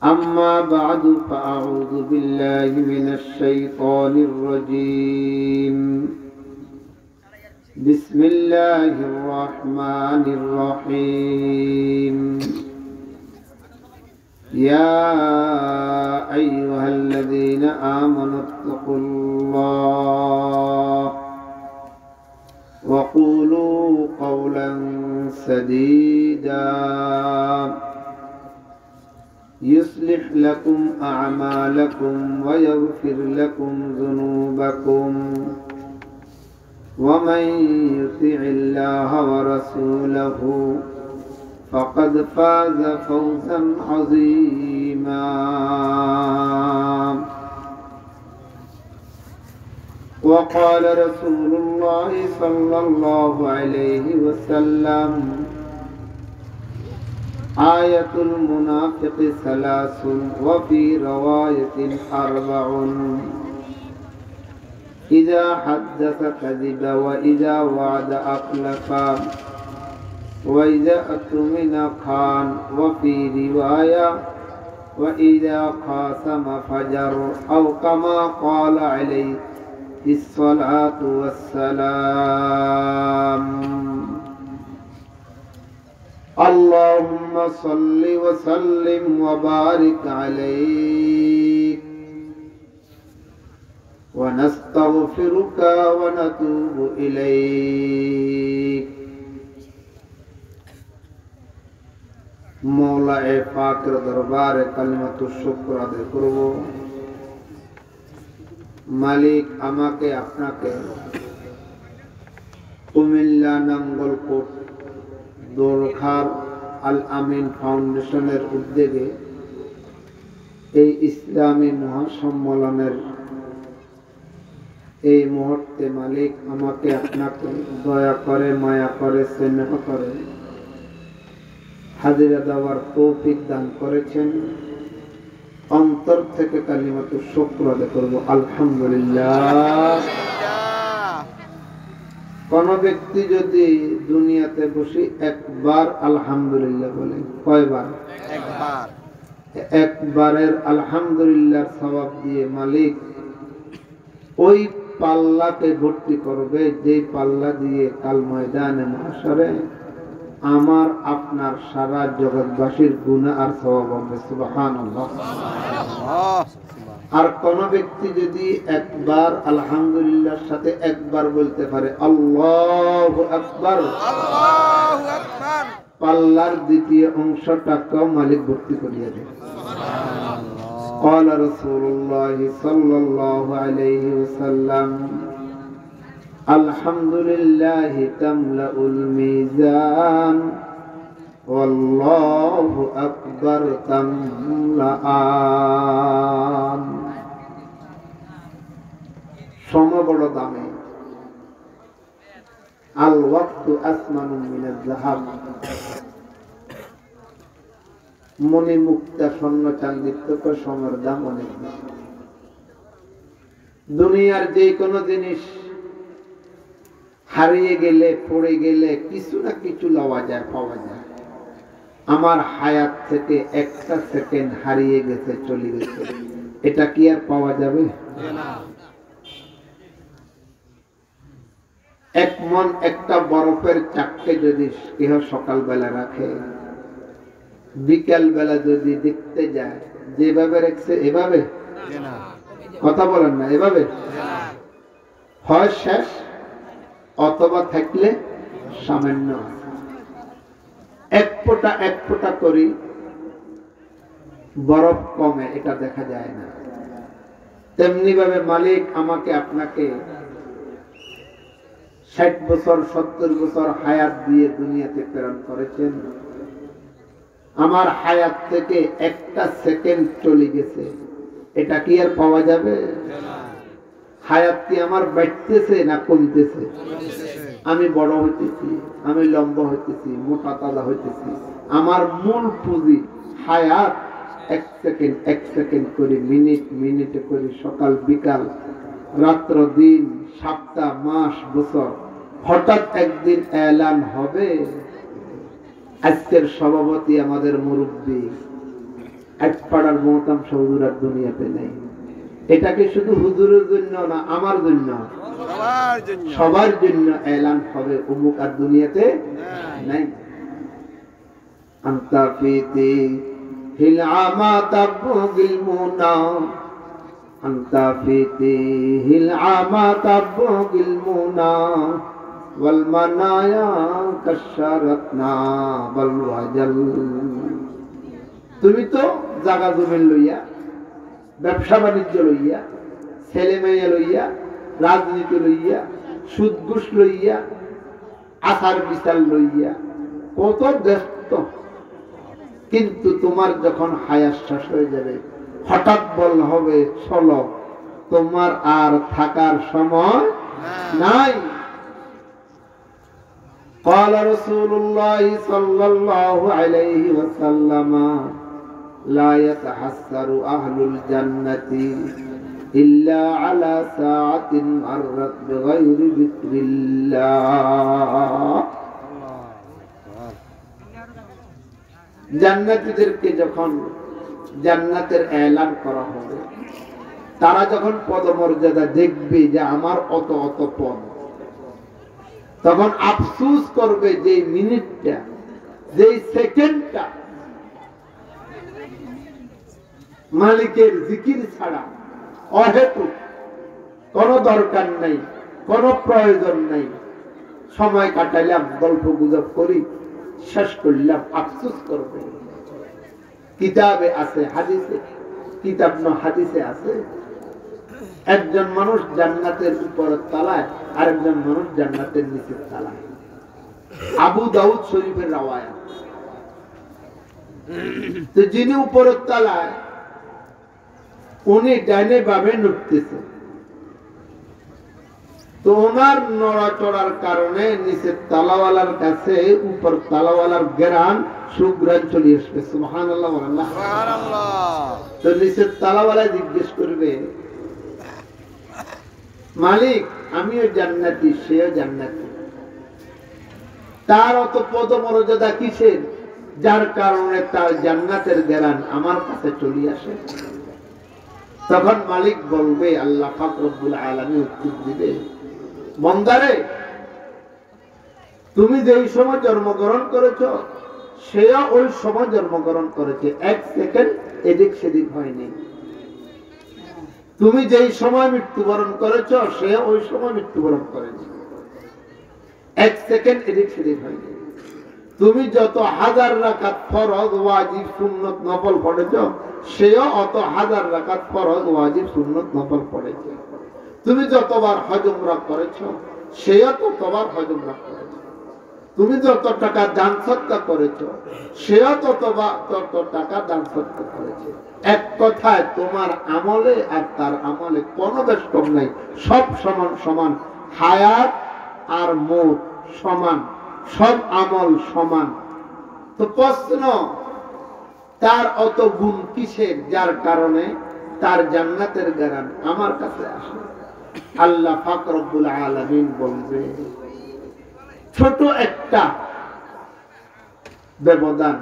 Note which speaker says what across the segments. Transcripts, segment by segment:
Speaker 1: أما بعد فأعوذ بالله من الشيطان الرجيم. بسم الله الرحمن الرحيم. يا أيها الذين آمنوا اتقوا الله وقولوا قولا سديدا يصلح لكم أعمالكم ويغفر لكم ذنوبكم ومن يطع الله ورسوله فقد فاز فوزا عظيما. وقال رسول الله صلى الله عليه وسلم: آية المنافق ثلاث وفي رواية 4: إذا حدث كذب وإذا وعد أخلف وإذا اؤتمن خان وفي رواية وإذا خاصم فجر أو كما قال عليه الصلاة والسلام. اللهم صل وسلم وبارك عليك ونستغفرك ونتوب إليك. মওলায়ে পাকের দরবারে কালিমাতুশ শুকর আদায় করব। মালিক আমাকে আপনাকে কুমিল্লা নাঙ্গলকোট দোলখার আল আমিন ফাউন্ডেশনের উদ্যোগে এই ইসলামী মহাসম্মেলনের এই মুহূর্তে মালিক আমাকে আপনাকে দয়া করে মায়া করে স্নেহ করে হাজিরা দেওয়ার তৌফিক দান করেছেন। অন্তর থেকে কালিমাতুশ শুকর আদায় করব আলহামদুলিল্লাহ। কোন ব্যক্তি যদি দুনিয়াতে বসে একবার আলহামদুলিল্লাহ বলে, কয়বার? একবার। একবারের আলহামদুলিল্লাহ সওয়াব দিয়ে মালিক ওই পাল্লাকে ভর্তি করবে যে পাল্লা দিয়ে কাল ময়দানে মাহশরে আমার আপনার সারা জগৎবাসীর গুনাহ আর সওয়াব হবে। সুবহানাল্লাহ। আর কোন ব্যক্তি যদি একবার আলহামদুলিল্লাহর সাথে একবার বলতে পারে আল্লাহু আকবার, আল্লাহু আকবার, পাল্লার দ্বিতীয় অংশটাকেও মালিক ভর্তি করিয়ে দেবে। قال رسول الله صلى الله عليه وسلم: الحمد لله تملأ الميزان والله أكبر تملأان। সময় বড় দামি। আল ওয়াক্তু আসমানু মিনাজ যাহাব। মনি মুক্তা স্বর্ণ চাঁদির থেকে সময়ের দাম অনেক বেশি। দুনিয়ার যে কোনো জিনিস হারিয়ে গেলে পড়ে গেলে কিছু না কিছু লওয়া যায়, পাওয়া যায়। আমার হায়াত থেকে একটা সেকেন্ড হারিয়ে গেছে, চলে গেছে, এটা কি আর পাওয়া যাবে? এক মন একটা বরফের চাককে যদি কেহ সকালবেলা রাখে, বিকাল বেলা যদি দেখতে যায় যেভাবে রেখেছে এভাবে, কথা বলেন না, এভাবে হয় শেষ অথবা থাকলে সামান্য এক ফোঁটা করি বরফ কমে, এটা দেখা যায় না। তেমনি ভাবে মালিক আমাকে আপনাকে 60 বছর 70 বছর হায়াত দিয়ে দুনিয়াতে প্রেরণ করেছেন। আমার হায়াত থেকে একটা সেকেন্ড চলে গেছে, এটা কি আর পাওয়া যাবে? হায়াত কি আমার বাড়তেছে না কমতেছে? আমি বড় হইতেছি, আমি লম্বা হইতেছি, মোটা তাজা হইতেছি। আমার মূল পুঁজি হায়াত এক সেকেন্ড করে, মিনিটে করে, সকাল বিকাল, রাত্র দিন, সপ্তাহ, মাস, বছর। হঠাৎ একদিন এলান হবে আজকের সভাপতি আমাদের মুরব্বী এক পাড়ার মোহতাম হুজুর আর দুনিয়াতে নেই। এটাকে শুধু হুজুরের জন্য না, আমার জন্য, সবার জন্য এলান হবে, অমুক আর দুনিয়াতে নাই। আনতা ফিতি হিল আমা তাবগিল মুনা, আনতা ফিতি হিল আমা তাবগিল মুনা ওয়াল মানায়া কাশারাতনা বল ওয়াজাল। তুমি তো জায়গা জমি লইয়া, ব্যবসা বাণিজ্য লইয়া, ছেলে মেয়ে লইয়া, রাজনীতি লইয়া, সুদ ঘুষ লইয়া, আচার বিচার লইয়া কত ব্যস্ত। কিন্তু তোমার যখন হায়াত শেষ হয়ে যাবে, হঠাৎ বল হবে চলো, তোমার আর থাকার সময় নাই। قال رسول الله صلى الله عليه وسلم لا يتحسر أهل الجنة إلا على ساعة مرت بغير ذكر الله। জান্নাতীদেরকে যখন জান্নাতের এলান করা হবে, তারা যখন পদমর্যাদা দেখবে যে আমার অত অত পদ, তখন আফসোস করবে যে মিনিটটা, যে সেকেন্ডটা মালিকের জিকির ছাড়া অহেতুক, কোনো দরকার নাই, কোনো প্রয়োজন নাই, সময় কাটাইলাম, গল্প গুজব করি, শেষ করলাম, আফসোস করবে। কিতাবে আছে, হাদিসে, কিতাব না হাদিসে আছে, একজন মানুষ জান্নাতের উপরের তলায়, আরেকজন মানুষ জান্নাতের নিচের তলায়। আবু দাউদ শরীফের রাওয়ায়াত। তো যিনি উপরের তলায়, উনি ডাইনে বামে নড়তেছে, তো ওনার নড়াচড়ার কারণে নিচের তালাওয়ালার কাছে উপর তালাওয়ালার ঘেরান সুগ্রাণ চলে আসবে। সুবহানাল্লাহ, সুবহানাল্লাহ। তো নিচের তালাওয়ালা জিজ্ঞেস করবে, মালিক আমিও জান্নাতি, সেও জান্নাতি, তার অত পদমর্যাদা কিসের, যার কারণে তার জান্নাতের ঘেরান আমার কাছে চলে আসে? তখন মালিক বলবে, আল্লাহ পাক রব্বুল আলামিন উত্তর দিবে, বান্দারে তুমি যেই সময় জন্মগ্রহণ করেছ, সেও ওই সময় জন্মগ্রহণ করেছে, এক সেকেন্ড এদিক সেদিক হয়নি। তুমি যেই সময় মৃত্যুবরণ করেছ, সে ওই সময় মৃত্যুবরণ করেছে, এক সেকেন্ড এদিক সেদিক হয়নি। তুমি যত হাজার রাকাত ফরজ, ওয়াজিব, সুন্নত, নফল পড়েছ, সেও অত হাজার রাকাত ফরজ, ওয়াজিব, সুন্নত, নফল পড়েছে। তুমি যতবার হজ উমরা করেছ, সেও ততবার হজ উমরা করেছে। তুমি যত টাকা দান সদকা করেছ, সেও তত টাকা দান সদকা করেছে। এক কথায় তোমার আমলে আর তার আমলে কোনো বেশ কম নাই, সব সমান সমান। হায়াত আর মৌত সমান, সব আমল সমান। তো প্রশ্ন, তার অত গুণ কিসের, যার কারণে তার জান্নাতের ঘেরান আমার কাছে আসে? আল্লাহ পাক রব্বুল আলামিন বলবে, ছোট একটা ব্যবধান,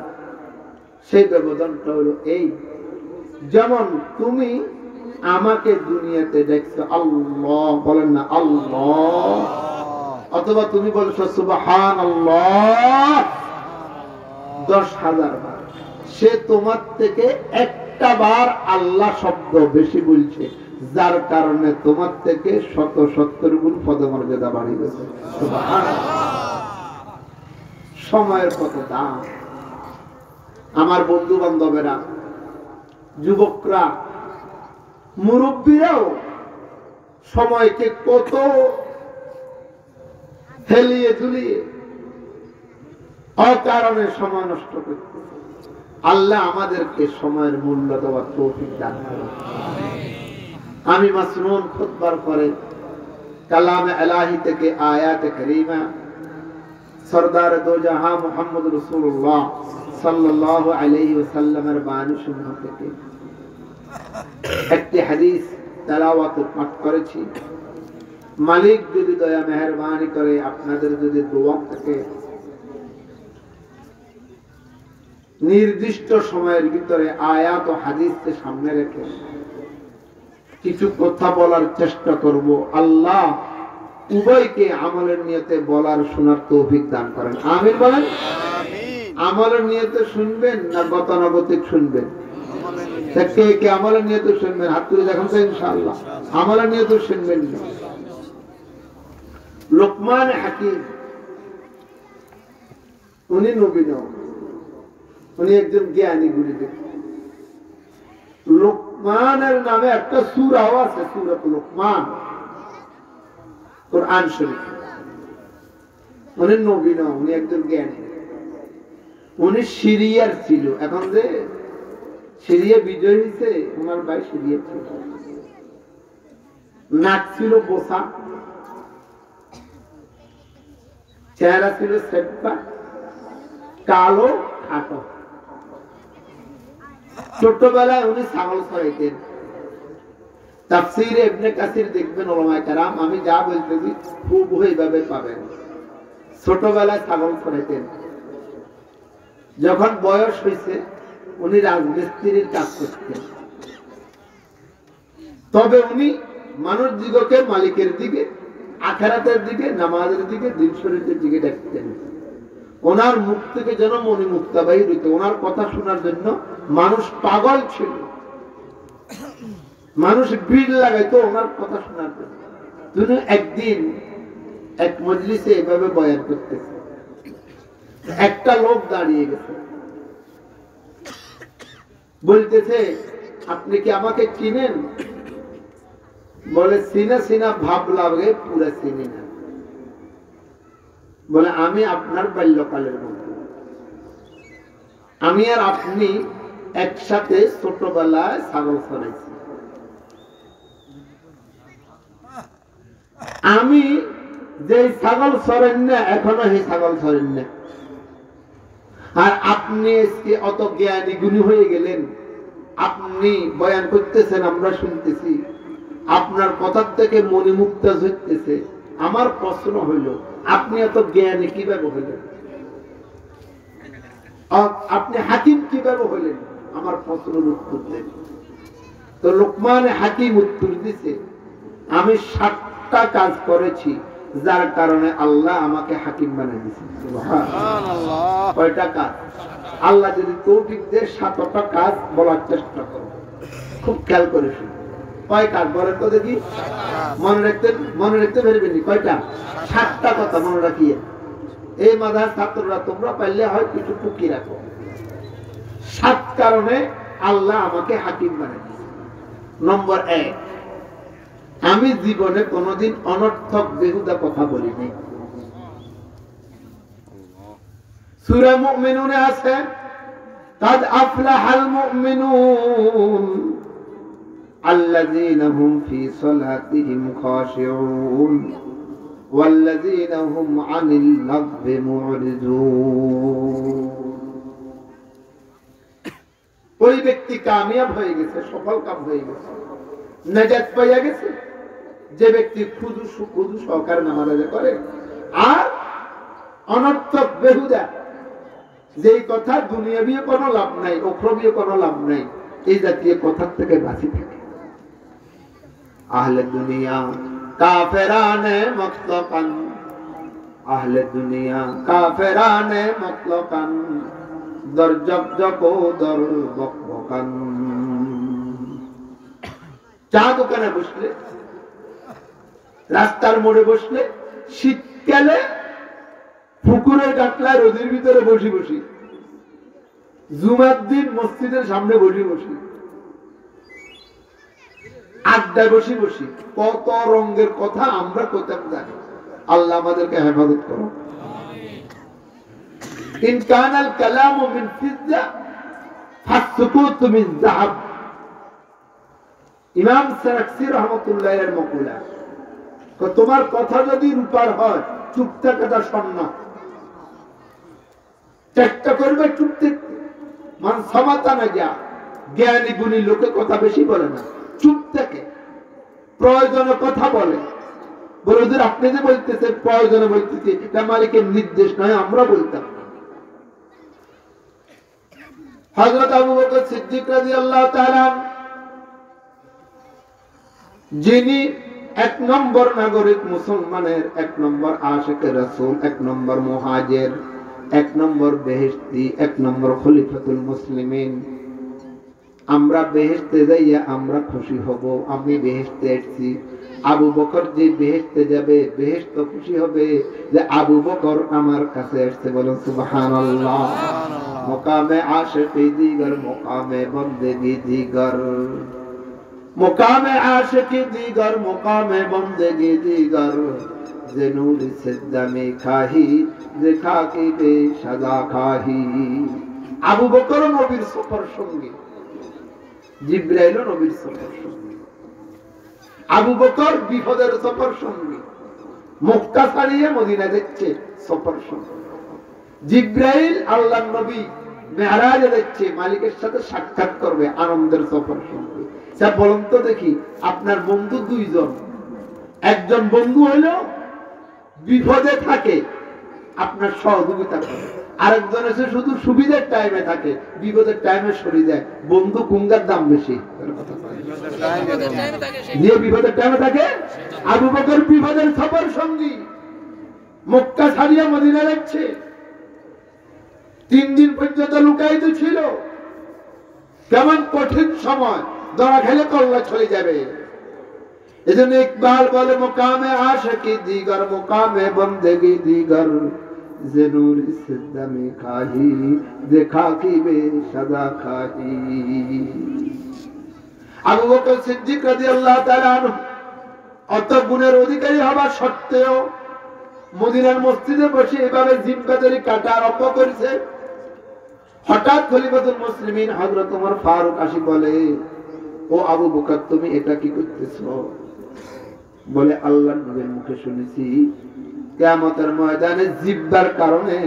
Speaker 1: সেই ব্যবধানটা হলো এই, যেমন তুমি আমাকে দুনিয়াতে দেখছো, আল্লাহ বলেন না, আল্লাহ, অথবা তুমি বলছো সুবহানাল্লাহ 10,000 বার, সে তোমার থেকে একটা বার আল্লাহ শব্দ বেশি বলছে, যার কারণে তোমার থেকে 70 গুণ পদমর্যাদা বাড়ি গেছে। সময়ের কত দাম! আমার বন্ধু বান্ধবেরা, যুবকরা, মুরব্বীরাও সময়কে কত হেলিয়ে ঝুলিয়ে অকারণে সময় নষ্ট করতে। আল্লাহ আমাদেরকে সময়ের মূল্য দেওয়ার তৌফিক দান করুন। আমি মাসনুন খুতবার পরে কালামে ইলাহি থেকে আয়াতে কারীমা সরদার দো জাহাঁ মুহাম্মদ রাসূলুল্লাহ সাল্লাল্লাহু আলাইহি ওয়াসাল্লামের বাণী শুনতে থেকে একটি হাদিস তেলাওয়াত পাঠ করেছি। মালিক যদি দয়া মেহেরবানি করে, আপনাদের যদি দোয়া থাকে, নির্দিষ্ট সময়ের ভিতরে আয়াত ও হাদিসকে সামনে রেখে কিছু কথা বলার চেষ্টা করব। আল্লাহ উভয়কে আমলের নিয়তে বলার শোনার তৌফিক দান করেন, আমিন বলেন। আমলের নিয়তে শুনবেন না গতানুগতিক শুনবেন? কে কে আমলের নিয়তে শুনবেন? হাত তুলে দেখুন তো। ইনশাআল্লাহ আমলের নিয়তে শুনবেন না। লোকমান হাকিম উনি নবী নন, উনি একজন জ্ঞানী গুরুদেব। লোকমানের নামে একটা সূরাও আছে, সূরাতুল লোকমান, কোরআন শরীফ। উনি নবী নন, উনি একজন জ্ঞানী। উনি সিরিয়ার ছিল, এখন যে সিরিয়া বিজয় হয়েছে, ওনার ভাই সিরিয়া ছিল। নাক ছিল বোসা, চেহারা ছিল সেপ্পা, কালো খাটো। ছোটবেলায় উনি ছাগল চড়াইতেন। তাফসীরে ইবনে কাসির দেখবেন উলামায়ে কেরাম, আমি যা বলতেছি খুব ওইভাবে পাবেন। ছোটবেলায় ছাগল চড়াইতেন। যখন বয়স হয়েছে উনি রাজমিস্ত্রির কাজ করতেন। তবে উনি মানুষ দিগকে মালিকের দিকে, আখিরাতের দিকে, নামাজের দিকে, দিন শরীফের দিকে ডাকতেন। ওনার মুখ থেকে যেন মনি মুক্তা বাহির হইত। ওনার কথা শোনার জন্য মানুষ পাগল ছিল, মানুষ ভিড় লাগাইতো ওনার কথা শোনার জন্য। তিনি একদিন এক মজলিসে এভাবে বয়ান করতেছে, একটা লোক দাঁড়িয়ে গেছে, বলতেছে আপনি কি আমাকে চিনেন? বলে চিনা চিনা ভাব লাগে, পুরা চিনি না। বলে আমি আপনার বাল্যকালের বন্ধু, আমি আর আপনি একসাথে ছোটবেলায় ছাগল চড়াইছি। আমি যে ছাগল চড়েন না, এখনো সেই ছাগল চড়েন না। আর আপনি আজকে অত জ্ঞানী গুণী হয়ে গেলেন, আপনি বয়ান করতেছেন, আমরা শুনতেছি, আপনার কথার থেকে মণিমুক্তা ঝরতেছে। আমার প্রশ্ন হইল, আপনি এত জ্ঞানী কিভাবে হইলেন? আপনি হাকিম কিভাবে হইলেন? আমার প্রশ্নের উত্তর দেন। তো লোকমান হাকিম উত্তর দিছে, আমি 7টা কাজ করেছি যার কারণে আল্লাহ আমাকে হাকিম বানিয়ে দিয়েছে। সুবহানাল্লাহ। কয়টা কাজ? আল্লাহ যদি তৌফিক দেয় 7টা কাজ বলার চেষ্টা করব, খুব খেয়াল করে শুনুন। কয় কাজ বলেন তো দেখি? মনে রাখতে পারবেন? কয়টা? 7টা কথা মনে রাখিয়ে। এই মাদ্রাসার ছাত্ররা তোমরা পারলে হয় কিছু টুকি রাখো। 7 কারণে আল্লাহ আমাকে হাকিম বানিয়ে দিয়েছে। নম্বর 1, আমি জীবনে কোনোদিন অনর্থক বেহুদা কথা বলিনি। সূরা মুমিনুনে আছে, কাদ আফলাহাল মুমিনুন আল্লাযীনা হুম ফী সালাতিহিম খাশিউন ওয়াল্লাযীনা হুম আনিল লাগবি মুরিদুন। ওই ব্যক্তি কামিয়াব হয়ে গেছে, সফল কাম হয়ে গেছে, নাজাত পাইয়া গেছে, যে ব্যক্তি খুদু সহকারে নামাজ আদায় করে আর অনর্থক বেহুদা, যেই কথা দুনিয়াবীয় কোনো লাভ নাই, উখরবীয় কোনো লাভ নাই, এই জাতীয় কথার থেকে বাঁচি থাকে। আহলে দুনিয়া কাফেরানে মুতলাকান, আহলে দুনিয়া কাফেরানে মুতলাকান, দর জক দর বকবকান। চা দোকানে বসলে, রাস্তার মোড়ে বসলে, শীতকালে পুকুরের কাটলায় রোদের ভিতরে বসি বসি, জুমার দিন মসজিদের সামনে বসি বসি, আড্ডায় বসি বসি, কত রঙের কথা আমরা কোথাও জানি। আল্লাহ আমাদেরকে হেফাজত করো। ইন কানাল কালামু মিন ফিজ্জা ফাসকুতু মিন যাহাব। ইমাম সারাকসি রাহমাতুল্লাহি আলাইহির মাকুলা, তোমার কথা যদি রূপার হয় চুপ থাকাটা স্বর্ণ। চেষ্টা করবে চুপ থাকতে। মান সামাতা না যা, জ্ঞানী গুণী লোকে কথা বেশি বলে না, চুপ থাকে, প্রয়োজনে কথা বলে। বলে ওদের আপনি যে বলতেছেন প্রয়োজনে বলতেছি, এটা মালিকের নির্দেশ নয়, আমরা বলতাম। হযরত আবু বকর সিদ্দিক রাদিয়াল্লাহু তাআলা যিনি এক নম্বর নাগরিক, মুসলমানের এক নম্বর আশিকে রাসূল, এক নম্বর মুহাজির, এক নম্বর বেহেশতি, এক নম্বর খলিফাতুল মুসলিমিন। আমরা বেহেশতে যাইয়া আমরা খুশি হব, আমি বেহেশতে এসেছি। আবু বকর যে বেহেশতে যাবে, বেহেশত খুশি হবে যে আবু বকর আমার কাছে এসেছে। বলুন সুবহানাল্লাহ। মুকামে আশিকি দিগার, মুকামে বন্দেগি দিগার, মুকামে আশিকি দিগার, মুকামে বন্দেগি দিগার, যে নূর সিদ্দামে খাহি, যে খাকি বে সাদা খাহি। আবু বকর নবীর সফর সঙ্গী, জিবরাইল নবীর সফর সঙ্গী, আবু বকর বিপদের সফর সঙ্গী, মক্কা ছাড়িয়ে মদিনা যাচ্ছে সফর সঙ্গী। জিবরাইল আল্লাহর নবী মেরাজে যাচ্ছে, মালিকের সাথে সাক্ষাৎ করবে, আনন্দের সফর সঙ্গী। স্যার বলুন তো দেখি, আপনার বন্ধু দুইজন, একজন বন্ধু হলো বিপদে থাকে আপনার সহযোগিতা করে, আরেকজন এসে শুধু সুবিধার টাইমে থাকে, বিপদের টাইমে সরে যায়। বন্ধু কোনটার দাম বেশি? যে বিপদের টাইমে থাকে। আবু বকর বিপদের সফর সঙ্গী, মক্কা ছাড়িয়া মদিনা যাচ্ছে, 3 দিন পর্যন্ত লুকায়িত ছিল। কেমন কঠিন সময়, ধরা খেলে কল্লা চলে যাবে। এজন্য ইকবাল বলে মুকামে আশিকি দিগার, মুকামে বন্দেগি দিগার, যে নূর সিদ্দামে খাহি, যে খাকি বে সাদা খাহি। আবু বকর সিদ্দিক রাদিয়াল্লাহু তাআলা আনহু অত গুণের অধিকারী হওয়া সত্ত্বেও মদিনার মসজিদে বসে এভাবে জিম্মাদারি কাটা আরম্ভ করেছে। হঠাৎ খলিফাতুল মুসলিমিন হযরত ওমর ফারুক আসি বলে, ও আবু বকর তুমি এটা কি করতেছো? বলে আল্লাহর নবীর মুখে শুনেছি কিয়ামতের ময়দানে জিহ্বার কারণে,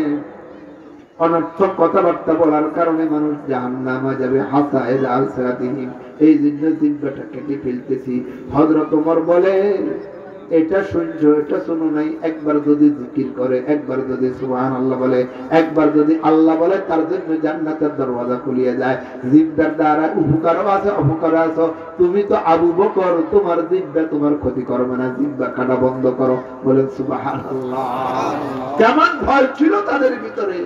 Speaker 1: অনর্থক কথাবার্তা বলার কারণে মানুষ জাহান্নামে যাবে, হাসায়েদ আল সিরাতিহিম, এই জন্য জিহ্বাটা কেটে ফেলতেছি। হযরত ওমর বলে, এটা শুনছো, এটা শুনো নাই, একবার যদি জিকির করে, একবার যদি সুবহানাল্লাহ বলে, একবার যদি আল্লাহ বলে, তার জন্য জান্নাতের দরওয়াজা খুলিয়ে যায়। জিহ্বার দ্বারা উপকারও আছে, অপকারও আছে। তুমি তো আবু বকর, তোমার জিহ্বা তোমার ক্ষতি করবে না, জিহ্বা কাটা বন্ধ করো। বলেন সুবহানাল্লাহ। কেমন ভয় ছিল তাদের ভিতরে।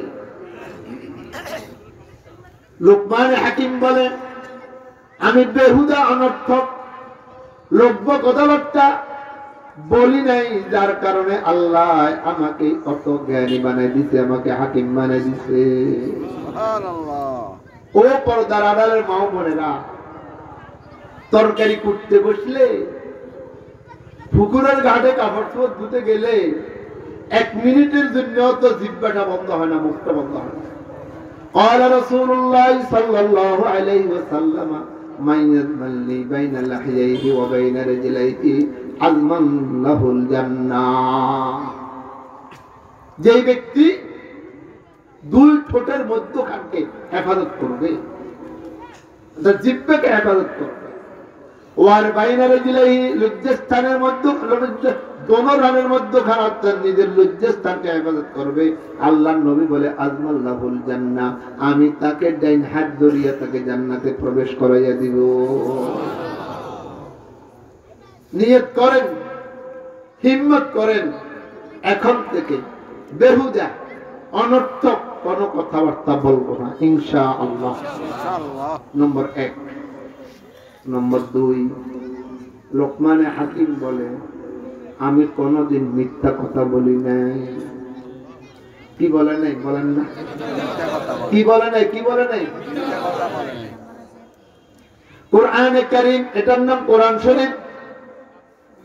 Speaker 1: লুকমান হাকিম বলে, আমি বেহুদা অনর্থক লভ্য কথাবার্তা বলি নাই, যার কারণে আল্লাহ আমাকে কত জ্ঞানী বানাই দিছে, আমাকে হাকিম বানাই দিছে। ও পর্দার আড়ালের মা বোনেরা, তরকারি কুটতে বসলে, পুকুরের ঘাটে কাপড় চোপড় ধুতে গেলে 1 মিনিটের জন্য তো জিহ্বাটা বন্ধ হয় না, মুখটা বন্ধ হয় না। قال رسول الله صلى الله عليه وسلم من يضمن لي بين لحييه وبين رجليه أضمن له الجنة। যে ব্যক্তি 2 ঠোঁটের মধ্যখানকে হেফাজত করবে, তার জিহ্বাকে হেফাজত করবে, ওয়ার বাইনা রাজুলাইহি, লজ্জাস্থানের মধ্যে, দোনো রানের মধ্যখানে অর্থাৎ নিজের লজ্জাস্থানকে হেফাজত করবে, আল্লাহর নবী বলে আজমাল্লাহুল জান্নাহ, আমি তাকে ডাইন হাত ধরিয়া তাকে জান্নাতে প্রবেশ করাইয়া দিব। নিয়ত করেন, হিম্মত করেন, এখন থেকে বেহুদা অনর্থক কোন কথাবার্তা বলবো না ইনশাআল্লাহ। নম্বর 1। নম্বর 2, লোকমানে হাকিম বলে, আমি কোনদিন মিথ্যা কথা বলি নাই। কি বলে নাই? বলেন না, কি বলে নাই? কি বলে নাই? কোরআনে কারীম, এটার নাম কোরআন শরীফ।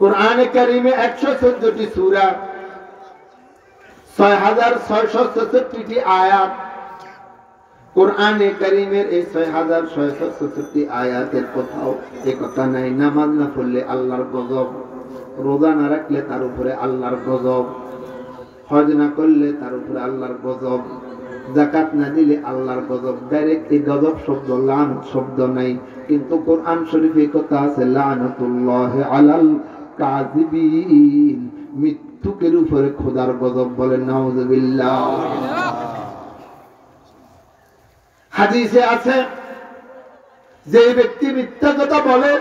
Speaker 1: কোরআনে কারীমে 114টি সূরা, 6666টি আয়াত। কোরআনে কারীমের এই 6666টি আয়াতের কোথাও এই কথা নাই নামাজ না পড়লে আল্লাহর গজব, রোজা না রাখলে তার উপরে আল্লাহর গজব, হজ না করলে তার উপরে আল্লাহর গজব, যাকাত না দিলে আল্লাহর গজব। ডাইরেক্ট এই গজব শব্দ, লানত শব্দ নাই, কিন্তু কোরআন শরীফে কথা আছে লানাতুল্লাহি আলাল কাযিবিন, মৃত্যুকের উপরে খোদার গজব। বলেন নাউযুবিল্লাহ। হাদিসে আছে যে ব্যক্তি মিথ্যা কথা বলে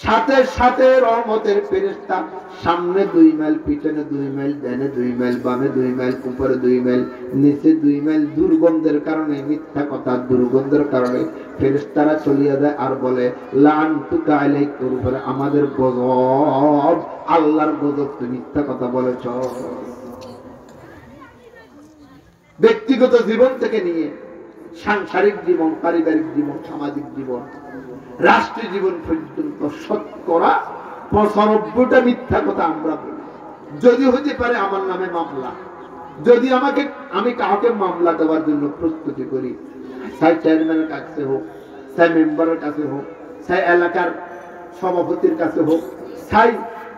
Speaker 1: সাথে সাথে রহমতের ফেরেশতা সামনে 2 মাইল, পিছনে 2 মাইল, ডানে 2 মাইল, বামে 2 মাইল, উপরে 2 মাইল, নিচে 2 মাইল, দুর্গন্ধের কারণে, মিথ্যা কথা দুর্গন্ধের কারণে ফেরেশতারা চলিয়ে যায় আর বলে লাআনতুকা আলাইকা, উপরে আমাদের গজব, আল্লাহর গজব, তুমি মিথ্যা কথা বলেছ। ব্যক্তিগত জীবন থেকে নিয়ে সাংসারিক জীবন, পারিবারিক জীবন, সামাজিক জীবন, রাষ্ট্রীয় জীবন পর্যন্ত শতকরা 95টা মিথ্যা কথা আমরা বলি। যদি হতে পারে আমার নামে মামলা, যদি আমি কাউকে মামলা দেওয়ার জন্য প্রস্তুতি করি, সাই চেয়ারম্যানের কাছে হোক, সাই মেম্বারের কাছে হোক, সাই এলাকার সভাপতির কাছে হোক, সাই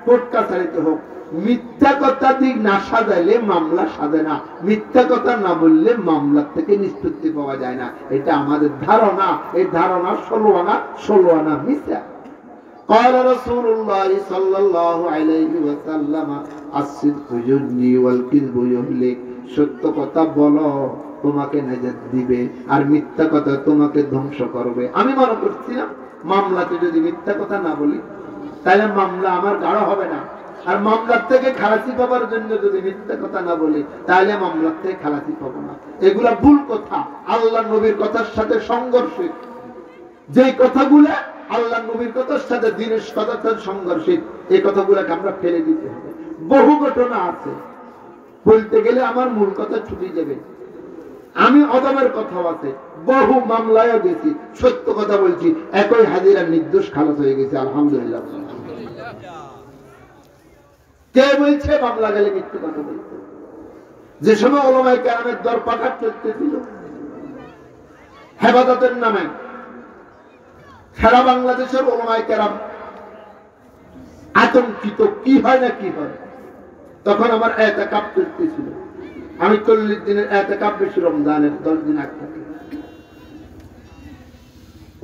Speaker 1: কোর্ট কাছারিতে হোক, মিথ্যা কথা দিক না সাজাইলে মামলা সাজে না, মিথ্যা কথা না বললে মামলার থেকে নিষ্পত্তি পাওয়া যায় না। এটা আমাদের ধারণা, এই ধারণা 16 আনা মিথ্যা। قال رسول الله صلى الله عليه وسلم الصدق ينجي والكذب يهلك, সত্য কথা বলো তোমাকে নাজাত দিবে আর মিথ্যা কথা তোমাকে ধ্বংস করবে। আমি মনে করছিলাম মামলাতে যদি মিথ্যা কথা না বলি তাহলে মামলা আমার গাঢ় হবে না, আর মামলার থেকে খালাসি পাবার জন্য যদি মিথ্যা কথা না বলি তাহলে মামলার থেকে খালাসি পাবো না। এগুলা ভুল কথা, আল্লাহ নবীর কথার সাথে সংঘর্ষিত। যে কথাগুলা আল্লাহ নবীর কথার সাথে দিনের কথার সাথে সংঘর্ষিত, এই কথাগুলাকে আমরা ফেলে দিতে হবে। বহু ঘটনা আছে, বলতে গেলে আমার মূল কথা ছুটে যাবে। আমি অদমের কথাও আছে, বহু মামলায় গেছি, সত্য কথা বলছি, একই হাজিরা নির্দোষ খালাস হয়ে গেছে, আলহামদুলিল্লাহ। কে বলছে মামলা গেলে মিথ্যে কথা বলতে? যে সময় ওলামায়ে কেরামের দরপাকার চলতেছিল হেফাজতের নামে, সারা বাংলাদেশের ওলামায়ে কেরাম আতঙ্কিত, কি হয় না কি হয়। তখন আমার ইতিকাফ চলতেছিল, আমি 40 দিনের ইতিকাফ, বেশি রমজানের 10 দিন আগে থেকে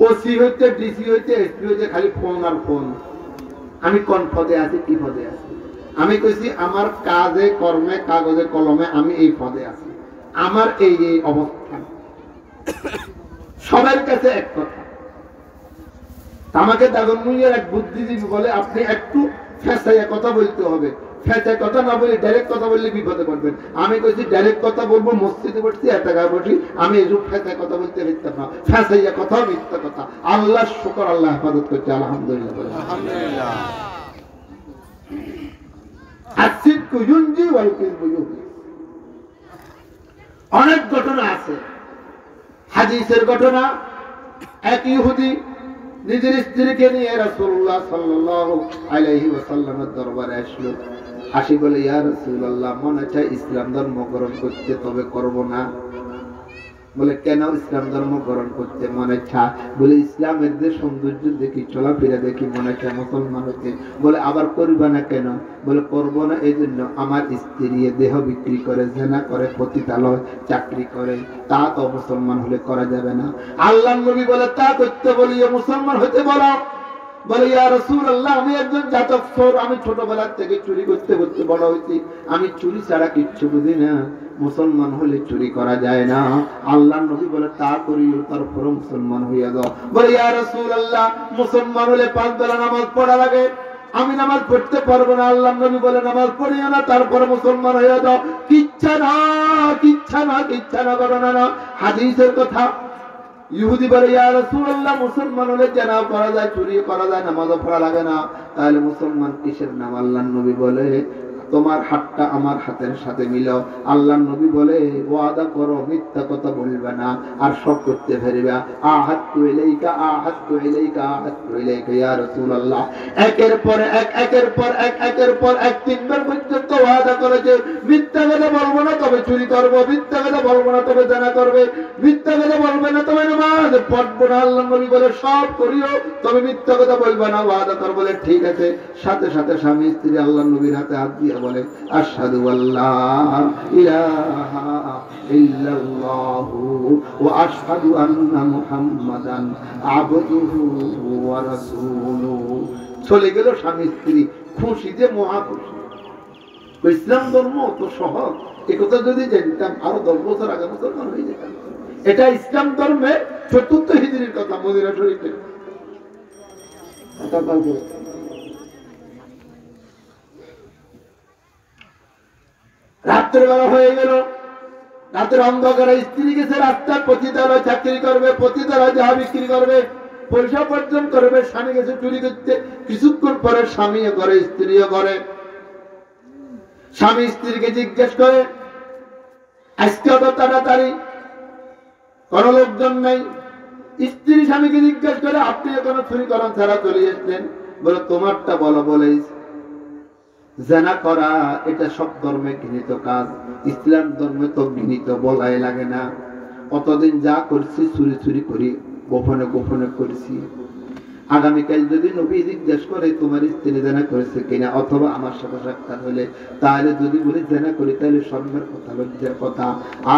Speaker 1: ওসি হইতে, ডিসি হইতে, এসপি হইতে খালি ফোন আর ফোন। আমি কোন পদে আছি, কি পদে আছি? আমি কইছি আমার কাজে কর্মে কাগজে কলমে আমি এই পদে আছি, আমার এই এই অবস্থান। সবার কাছে এক কথা। আমাকে দাগনভূঞার এক বুদ্ধিজীবী বলে আপনি একটু ফেঁসাইয়া কথা বলতে হবে, ফেঁসাই কথা না বলে ডাইরেক্ট কথা বললে বিপদে পড়বেন। আমি কইছি ডাইরেক্ট কথা বলবো, মসজিদে বসছি, এলাকায় বসি, আমি এসব ফেঁসাই কথা বলতে পারতাম না। ফেঁসাইয়া কথা, মিথ্যা কথা। আল্লাহ শুকর, আল্লাহ হেফাজত করছে, আলহামদুলিল্লাহ। আলহামদুলিল্লাহ। অনেক ঘটনা আছে, হাদিসের ঘটনা। এক ইহুদি নিজের স্ত্রীকে নিয়ে রাসূলুল্লাহ সাল্লাল্লাহু আলাইহি ওয়াসাল্লামের দরবারে আসলো। আসি বলে, ইয়া রাসূলুল্লাহ, মনে চাই ইসলাম ধর্ম গ্রহণ করতে, তবে করব না। বলে কেন ইসলাম ধর্ম গ্রহণ করতে মনে চায়? বলে ইসলামের যে সৌন্দর্য দেখি, চলাফেরা দেখি, মনে চায় মুসলমান হতে। বলে আবার করবে না কেন? বলে করবো না এই জন্য আমার স্ত্রী দেহ বিক্রি করে, জেনা করে, পতিতালয় চাকরি করে, তা তো মুসলমান হলে করা যাবে না। আল্লাহর নবী বলে তা করতে বলিও মুসলমান হতে বলো। বলে ইয়া রাসূলুল্লাহ, আমি একজন জাতক চোর, আমি ছোটবেলা থেকে চুরি করতে করতে বড় হয়েছি, আমি চুরি ছাড়া কিচ্ছু বুঝি না, মুসলমান হলে চুরি করা যায় না। আল্লাহর নবী বলে তা করিও, তারপর মুসলমান হইয়া যাও। বলে ইয়া রাসূলুল্লাহ, মুসলমান হলে 5 বেলা নামাজ পড়া লাগে, আমি নামাজ পড়তে পারবো না। আল্লাহর নবী বলে নামাজ পড়িও না, তারপর মুসলমান হইয়া যাও। কিচ্ছা না, কিচ্ছা না, কিচ্ছা না, করো না। হাদিসের কথা। ইহুদি বলে ইয়া রাসূলুল্লাহ, মুসলমান হলে জেনাও করা যায়, চুরিও করা যায়, নামাজও পড়া লাগে না, তাহলে মুসলমান কিসের নাম? আল্লাহর নবী বলে তোমার হাতটা আমার হাতের সাথে মিলাও। আল্লাহর নবী বলে ওয়াদা করো, মিথ্যা কথা বলবে না, আর সব করতে পারবে। আহাদতু ইলাইকা, আহাদতু ইলাইকা, আহাদতু ইলাইকা ইয়া রাসূলুল্লাহ। একের পর এক, একের পর এক, একের পর এক 3 বার পর্যন্ত ওয়াদা করেছে, মিথ্যা কথা বলবো না তবে চুরি করব, মিথ্যা কথা বলবো না তবে জানা করবে, মিথ্যা কথা বলবে না তবে নামাজ পড়বো না। আল্লাহর নবী বলে সব করিও, তবে মিথ্যা কথা বলবে না, ওয়াদা কর। বলে ঠিক আছে। সাথে সাথে স্বামী স্ত্রী আল্লাহর নবীর হাতে হাত দিয়ে বলে আশহাদু আল্লা ইলাহা ইল্লাল্লাহু ওয়া আশহাদু আন্না মুহাম্মাদান আবদুহু ওয়া রাসূলুহু। চলে গেল স্বামী স্ত্রী, খুশিতে মহা খুশি। ইসলাম ধর্ম তো সহজ, একথা যদি জানতাম আরো 10 বছর আগে মুসলমান হয়ে যেতাম। এটা ইসলাম ধর্মে ৪র্থ হিজরির কথা, মদিনা শরীফে। রাত্রেবেলা হয়ে গেল, রাতের অন্ধকারে স্ত্রী গেছে রাস্তায়, পতিতালয় চাকরি করবে, পতিতালয় যাহা বিক্রি করবে, পয়সা উপার্জন করবে। স্বামী গেছে চুরি করতে, কিছুক্ষণ পরে স্বামীও করে স্ত্রীও করে। স্বামী স্ত্রীকে জিজ্ঞেস করে, আজকে অত তাড়াতাড়ি, কোন লোকজন নেই? স্ত্রী স্বামীকে জিজ্ঞেস করে, আপনি এখনো চুরি করেন ছাড়া চলে এসছেন? বলে, তোমারটা বলো। বলে, জেনা করা এটা সব ধর্মে ঘৃণিত কাজ, ইসলাম ধর্মে তো ঘৃণিত বলাই লাগে না। কতদিন যা করছি চুরি চুরি করি, গোপনে গোপনে করছি। আগামীকাল যদি নবী জিজ্ঞেস করে তোমার স্ত্রী জেনা করেছে কিনা, অথবা আমার সাথে সাক্ষাৎ হলে, তাহলে যদি বলি জেনা করি তাহলে শর্মের কথা, লজ্জার কথা।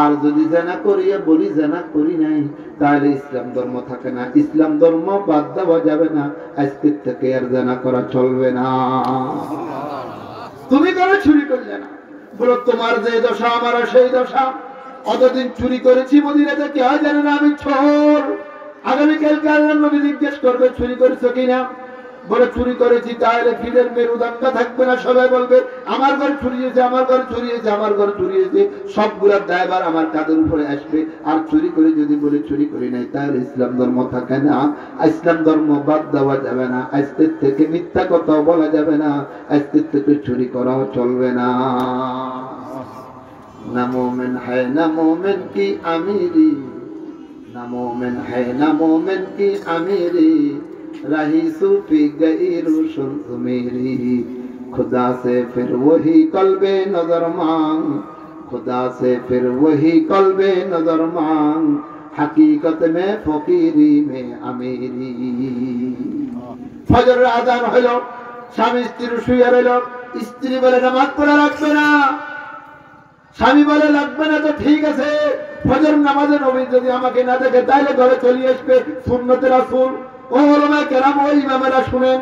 Speaker 1: আর যদি জেনা করিয়া বলি জেনা করি নাই, তাহলে ইসলাম ধর্ম থাকে না, ইসলাম ধর্ম বাদ দেওয়া যাবে না। আজকের থেকে আর জেনা করা চলবে না। তুমি কেন চুরি করলে না? বলো, তোমার যে দশা আমারও সেই দশা। অতদিন চুরি করেছি মদিনাতে, কেউ জানে না আমি চোর। আগামীকালকে আল্লাহর নবী জিজ্ঞেস করবে চুরি করেছো কিনা? বলে, চুরি করেছি। তাহলে ফিরের মেরুদণ্ডটা থাকবে না, সবাই বলবে আমার ঘরে চুরি হয়েছে, আমার ঘরে চুরি হয়েছে, আমার ঘরে চুরি হয়েছে। সবগুলার দায়ভার আমার কাঁধের উপরে আসবে। আর চুরি করে যদি বলে চুরি করি নাই, তাহলে ইসলাম ধর্ম থাকে না, ইসলাম ধর্ম বাদ দেওয়া যাবে না। আজকের থেকে মিথ্যা কথাও বলা যাবে না, আজকের থেকে চুরি করাও চলবে না। না মোমেন হ্যায় না মোমেন কি আমিরি, ना मोमिन है ना मोमिन की अमीरी, रही सूफी गई रोशन मेरी। खुदा से फिर वही कल्बे नजर मांग, खुदा से फिर वही कल्बे नजर मांग, हकीकत में फकीरी में अमीरी। फजर आजान हलो, स्वामी स्त्री शुয়ে রইল। স্ত্রী বলে নামাজ পড়া লাগবে না, স্বামী বলে লাগবে না। তো ঠিক আছে, ফজর নামাজে নবী যদি আমাকে না দেখে তাহলে ঘরে চলে আসবে। সুন্নতে রাসূল ও উলামায়ে কেরাম ও ইমামেরা শুনেন,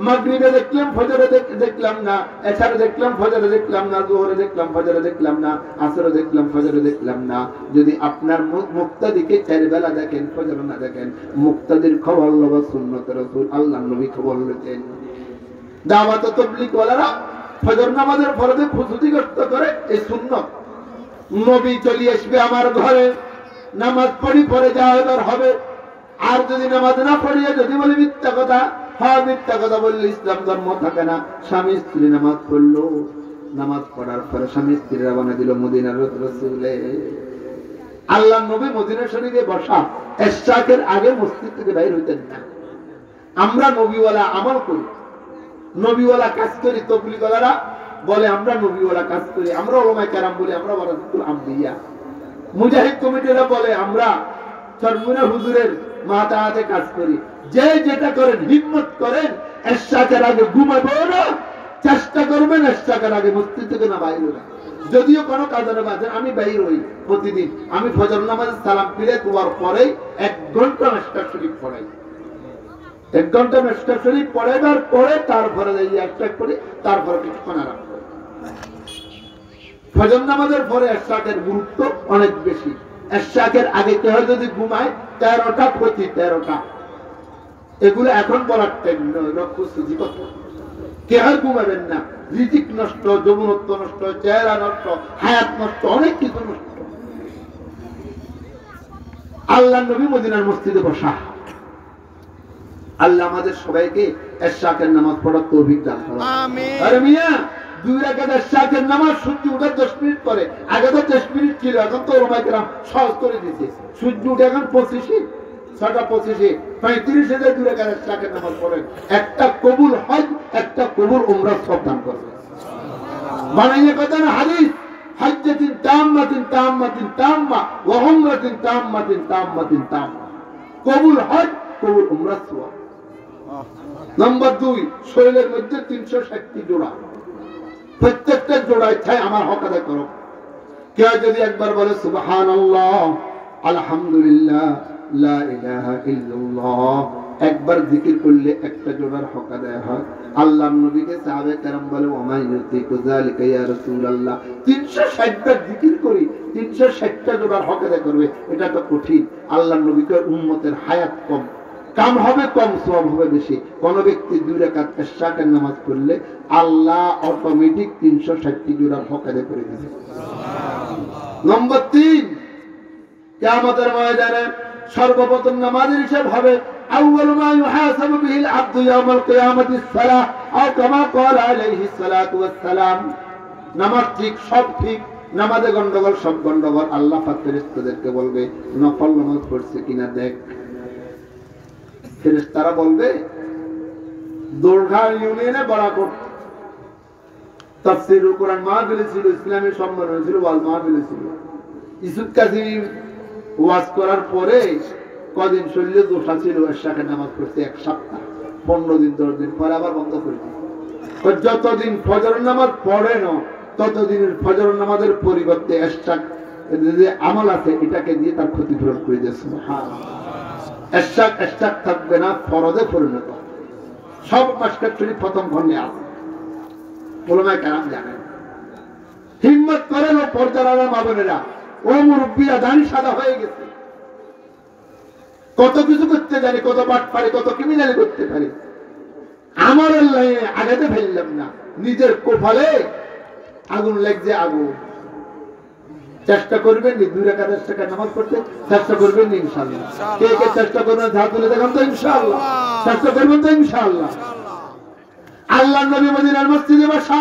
Speaker 1: মাগরিবে দেখলাম ফজরে দেখলাম না, এশারে দেখলাম ফজরে দেখলাম না, যোহরে দেখলাম ফজরে দেখলাম না, আসরে দেখলাম ফজরে দেখলাম না। যদি আপনার মুক্তাদিকে চার বেলা দেখেন, ফজর না দেখেন, মুক্তাদির খবর লব সুন্নতে রাসূল, আল্লাহর নবী খবর লইতেন। দাওয়াত তাবলীগ ওয়ালারা ফজর নামাজের ফরজে খুশুতি করতে করে এই সুন্নত। নবী চলে আসবে আমার ঘরে, নামাজ পড়ি পরে যাওয়ার হবে। আর যদি নামাজ না পড়িয়ে যদি বলি মিথ্যা কথা, হ্যাঁ মিথ্যা কথা বললে ইসলাম ধর্ম থাকে না। স্বামী স্ত্রী নামাজ পড়লো, নামাজ পড়ার পরে স্বামী স্ত্রী রওনা দিল মদিনার রাসূলে। আল্লাহর নবী মদিনা শরীফে বসা, ইশরাকের আগে মসজিদ থেকে বাইর হইতেন না। আমরা নবীওয়ালা আমল করি, নবীওয়ালা কাজ করি। তাবলীগওয়ালারা বলে আমরা নবীওয়ালা কাজ করি, আমরা উলামায়ে কেরাম বলি আমরা ওয়ারাসাতুল আম্বিয়া। মুজাহিদ কমিটিরা বলে আমরা চরমুনা হুজুরের মাতাতে কাজ করি। যে যেটা করেন হিম্মত করেন, ইশরাকের আগে ঘুমাবো না, চেষ্টা করবেন ইশরাকের আগে মসজিদ থেকে না বাইরে না। যদিও কোনো কাজের বাজে আমি বাইর হই প্রতিদিন, আমি ফজর নামাজে সালাম ফিরে তোমার পরেই 1 ঘন্টা মিশকাত শরীফ পড়াই। 1 ঘন্টা মিশকাত শরীফ পড়াইবার পরে তারপরে যাই একটা করি, তারপরে কিছুক্ষণ আরাম করি। ফজর নামাজের পরে ইশরাকের গুরুত্ব অনেক বেশি। ইশরাকের আগে কেউ যদি ঘুমায় 13টা প্রতি 13টা, এগুলো এখন বলার টাইম নয়, লক্ষ্য সুজি কত। কেউ ঘুমাবেন না, রিজিক নষ্ট, যৌবনত্ব নষ্ট, চেহারা নষ্ট, হায়াত নষ্ট, অনেক কিছু নষ্ট। আল্লাহর নবী মদিনার মসজিদে বসা। আল্লাহ আমাদের সবাইকে ইশরাকের নামাজ পড়ার তৌফিক দান করুন, আমিন। আরে মিয়া 2 রাকাত ইশরাকের নামাজ সূর্য ওঠার 10 মিনিট পরে, আগে তো 10 মিনিট ছিল, এখন তো উলামায়ে কেরাম সহজ করে দিয়েছে। সূর্য উঠে এখন 25, 6:25, 35,000 2 রাকাত ইশরাকের নামাজ পড়েন। একটা কবুল হজ, একটা কবুল উমরা সব দান করবে। বানাইয়ে কথা না হাদিস, হজ্জাতিন তাম্মাতিন তাম্মাতিন তাম্মা ওয়া উমরাতিন তাম্মাতিন তাম্মাতিন তাম্মা। কবুল হজ, কবুল উমরা সওয়াব। নাম্বার 2, শরীরের মধ্যে 360টি জোড়া, প্রত্যেকটা জোড়ায় চাই আমার হক আদায় করো। কেউ যদি একবার বলে সুবহানাল্লাহ, আলহামদুলিল্লাহ, লা ইলাহা ইল্লাল্লাহ, একবার জিকির করলে একটা জোড়ার হক আদায় হয়। আল্লাহর নবীকে সাহাবে কেরাম বলে ওয়া মা ইউতিকু যালিকা ইয়া রাসূলুল্লাহ, 360 বার জিকির করি 360টা জোড়ার হক আদায় করবে, এটা তো কঠিন। আল্লাহ নবীকে উম্মতের হায়াত কম, কাম হবে কম, সওয়াব হবে বেশি। কোন ব্যক্তি 2 রাকাত ইশরাকের নামাজ পড়লে আল্লাহ অটোমেটিক 360টি জোড়ার হক আদায় করে দেবে। নম্বর 3, কিয়ামতের ময়দানে সর্বপ্রথম নামাজের হিসাব হবে। আউয়ালু মা ইউহাসাবু বিহিল আবদু ইয়াউমাল কিয়ামাতিস সালাহ আও কামা ক্বালা আলাইহিস সালাতু ওয়াস সালাম। নামাজ ঠিক, সব ঠিক, নামাজে গন্ডগোল, সব গন্ডগোল। আল্লাহ পাক ফেরেশতাদেরকে বলবে নফল নামাজ পড়ছে কিনা দেখ। ফেরেশতারা বলবে দোরঘাট ইউনিয়নে বরাকত তাফসীরুল কোরআন মাহফিল ছিল, ইসলামী সম্মেলন ছিল, ওয়াজ মাহফিল ছিল। ইসুফ কাযিম ওয়াজ করার পরে কদিন শরীরে দোষা ছিল, ইশরাকের নামাজ পড়তে 1 সপ্তাহ, 15 দিন 10 দিন পরে আবার বন্ধ করে দিল। যতদিন ফজর নামাজ পড়ে না ততদিনের ফজর নামাজের পরিবর্তে ইশরাক যে আমল আছে এটাকে দিয়ে তার ক্ষতিপূরণ করে দেয়। সুবহানাল্লাহ। ইশরাক থাকবে না, ফরজে পরিণত। সব মাসকাচ্ছুরি প্রথম খণ্ডে আছে, ওলামায়ে কেরাম জানেন। হিম্মত করেন ও পর্দার আলা মা বোনেরা, ও মুরব্বীরা, দাড়ি সাদা হয়ে গেছে, কত কিছু করতে জানি, কত পাঠ পারে, কত ক্রিমিনালি করতে পারে। আমার লাইনে আগাতে ফেললাম না, নিজের কোফালে আগুন লাগছে। আগুন চেষ্টা করবেন 2 রাকাত ইশরাকের নামাজ পড়তে, চেষ্টা করবেন ইনশাআল্লাহ। কে কে চেষ্টা করবেন হাত তুলে দেখান তো ইনশাআল্লাহ। চেষ্টা করবেন তো ইনশাআল্লাহ। আল্লাহর নবী মদিনার মসজিদে বসা,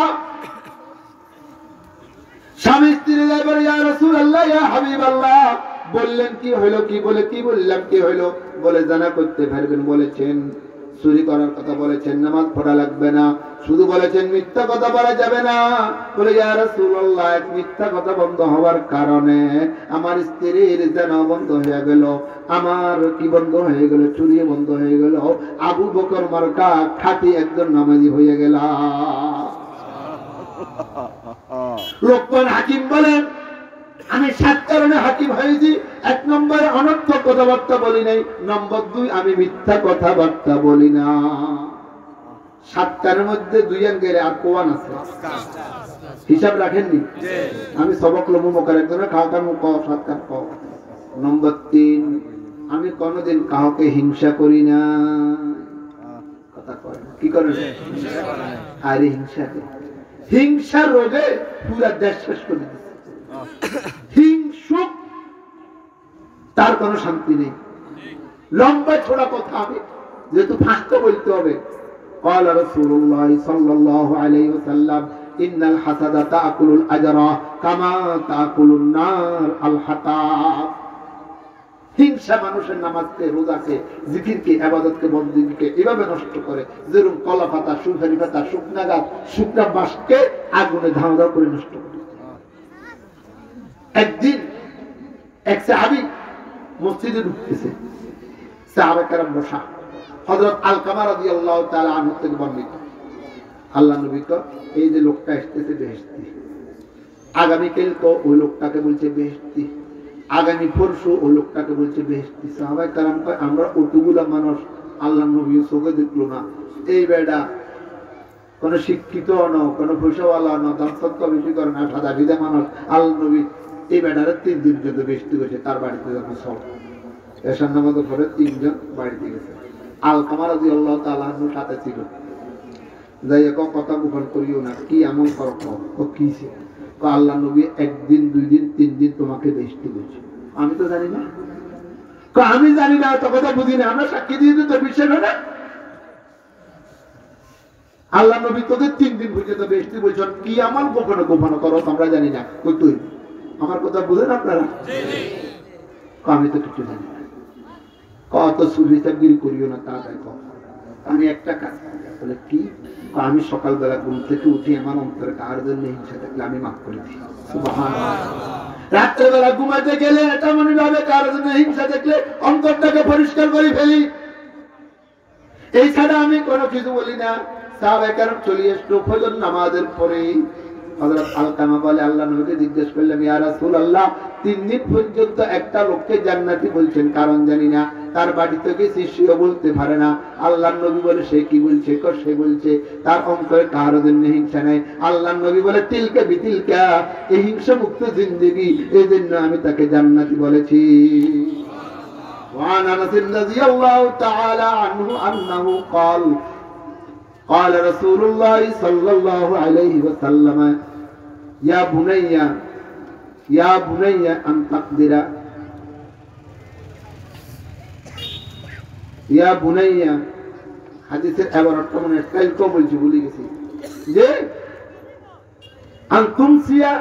Speaker 1: স্বামী স্ত্রী বলে ইয়া রাসূলুল্লাহ, ইয়া হাবিবাল্লাহ। বললেন কি হলো, কি বলে কি বললাম, কি হলো? বলে জানা করতে পারবেন, বলেছেন চুরি করার কথা বলেছেন, নামাজ পড়া লাগবে না, শুধু বলেছেন মিথ্যা কথা বলা যাবে না। বলে ইয়া রাসূলুল্লাহ, মিথ্যা কথা বন্ধ হওয়ার কারণে আমার স্ত্রীর জানা বন্ধ হয়ে গেল, আমার কি বন্ধ হয়ে গেল? চুরি বন্ধ হয়ে গেল। আবু বকর মার্কা খাঁটি একজন নামাজি হয়ে গেল। লোকমান হাকিম বলেন আমি 7 কারণে হাকিম হয়েছি। 1 নম্বরে অনর্থক কথাবার্তা বলি নাই, নম্বর 2 আমি মিথ্যা কথাবার্তা বলি না। 7 কারণের মধ্যে 2 অঙ্কের আর কোয়ান আছে, হিসাব রাখেননি? আমি সবক লমু মকার একজনের খাওয়ার মুখ 7 কার কও। নম্বর 3 আমি কোনোদিন কাউকে হিংসা করি না। কথা কয় কি করে? আরে হিংসা রোগে পুরা দেশ শেষ করে দিচ্ছে। হিংসুক, তার কোনো শান্তি নেই। লম্বা ছোড়া কথা আমি যেহেতু ফাঁসতে বলতে হবে। قال رسول الله صلى الله عليه وسلم إن الحسد تأكل الأجر كما تأكل النار الحطب। হিংসা মানুষের নামাজকে, রোজাকে, জিকিরকে, ইবাদতকে, বন্দেগীকে এভাবে নষ্ট করে যেরকম কলা পাতা, সুপারি পাতা, শুকনা গাছ, শুকনা বাঁশকে আগুনে ধাও ধাও করে নষ্ট করে। একদিন এক সাহাবী মসজিদে ঢুকতেছে, সাহাবা কেরাম বসা। হযরত আলকামা রাদিয়াল্লাহু তাআলা আনহু থেকে বর্ণিত, আল্লাহ নবী তো এই যে লোকটা আসতেছে বেহেশতি, আগামীকাল তো ওই লোকটাকে বলছে বেহেশতি, আগামী পরশু ওই লোকটাকে বলছে বেহেশতি। সাহাবা কেরাম কয় আমরা অতগুলা মানুষ আল্লাহ নবী চোখে দেখলো না, এই বেটা কোনো শিক্ষিত ন, কোনো পয়সাওয়ালা ন, দানসত্ব বেশি করে না, সাদা সিধা মানুষ। আল্লাহ নবী এই বেটারে 3 দিন পর্যন্ত বেহেশতি করেছে। তার বাড়িতে যখন সব এশার নামাজের পরে 3 জন বাড়িতে গেছে। আলকামা রাদিয়াল্লাহু তাআলা আনহু সাথে ছিল। যাই হোক কথা গোপন করিও না, কি এমন করো ও কিছে? আল্লাহ নবী 1 দিন 2 দিন 3 দিন তোমাকে বেহেশতি করেছে। আমি তো জানি না। আমি জানি না, তো কথা বুঝি না, আমরা সাক্ষী দিয়ে দিতে বিশ্বাস হয় না। আল্লাহ নবী তোদের 3 দিন পর্যন্ত বেহেশতি বলছেন, কি আমল গোপন করো আমরা জানি না। কই তুই আমার কথা বুঝেন আপনারা? আমি তো কিছু জানি না। কত সুফি তাবগিরি করিও না, তা দেখো আমি একটা কাজ বলে কি, আমি সকালবেলা ঘুম থেকে উঠি আমার অন্তরে কার জন্য হিংসা থাকলে আমি মাফ করে দিই। সুবহানাল্লাহ। রাত্রেবেলা ঘুমাতে গেলে এটা মনে হবে কার জন্য হিংসা থাকলে অন্তরটাকে পরিষ্কার করে ফেলি। এই ছাড়া আমি কোনো কিছু বলি না। সাহাবায়ে কেরাম চলে আসলো ফজর নামাজের পরে, হযরত আলকামা বলে আল্লাহ নবীকে জিজ্ঞেস করলাম, ইয়া রাসূলুল্লাহ 3 দিন পর্যন্ত একটা লোককে জান্নাতি বলছেন, কারণ জানি না, তার বাড়ি থেকে শিষ্য বলতে পারে না। আল্লাহর নবী বলে সে কি বলছে? সে বলছে তার অন্তরে কারো জন্য হিংসা নাই। আল্লাহর নবী বলে তিলকা বিতিলকা, এই হিংসা মুক্ত জিন্দেগি, এই জন্য আমি তাকে জান্নাতি বলেছি। وعن انس رضي الله تعالى عنه انه قال قال رسول الله صلى الله عليه وسلم يا بني ان تقدر يا بني হাদিসের এবার অর্থ মনে স্টাইল তো বলছি, ভুলে গেছি, যে আনতুম সিয়া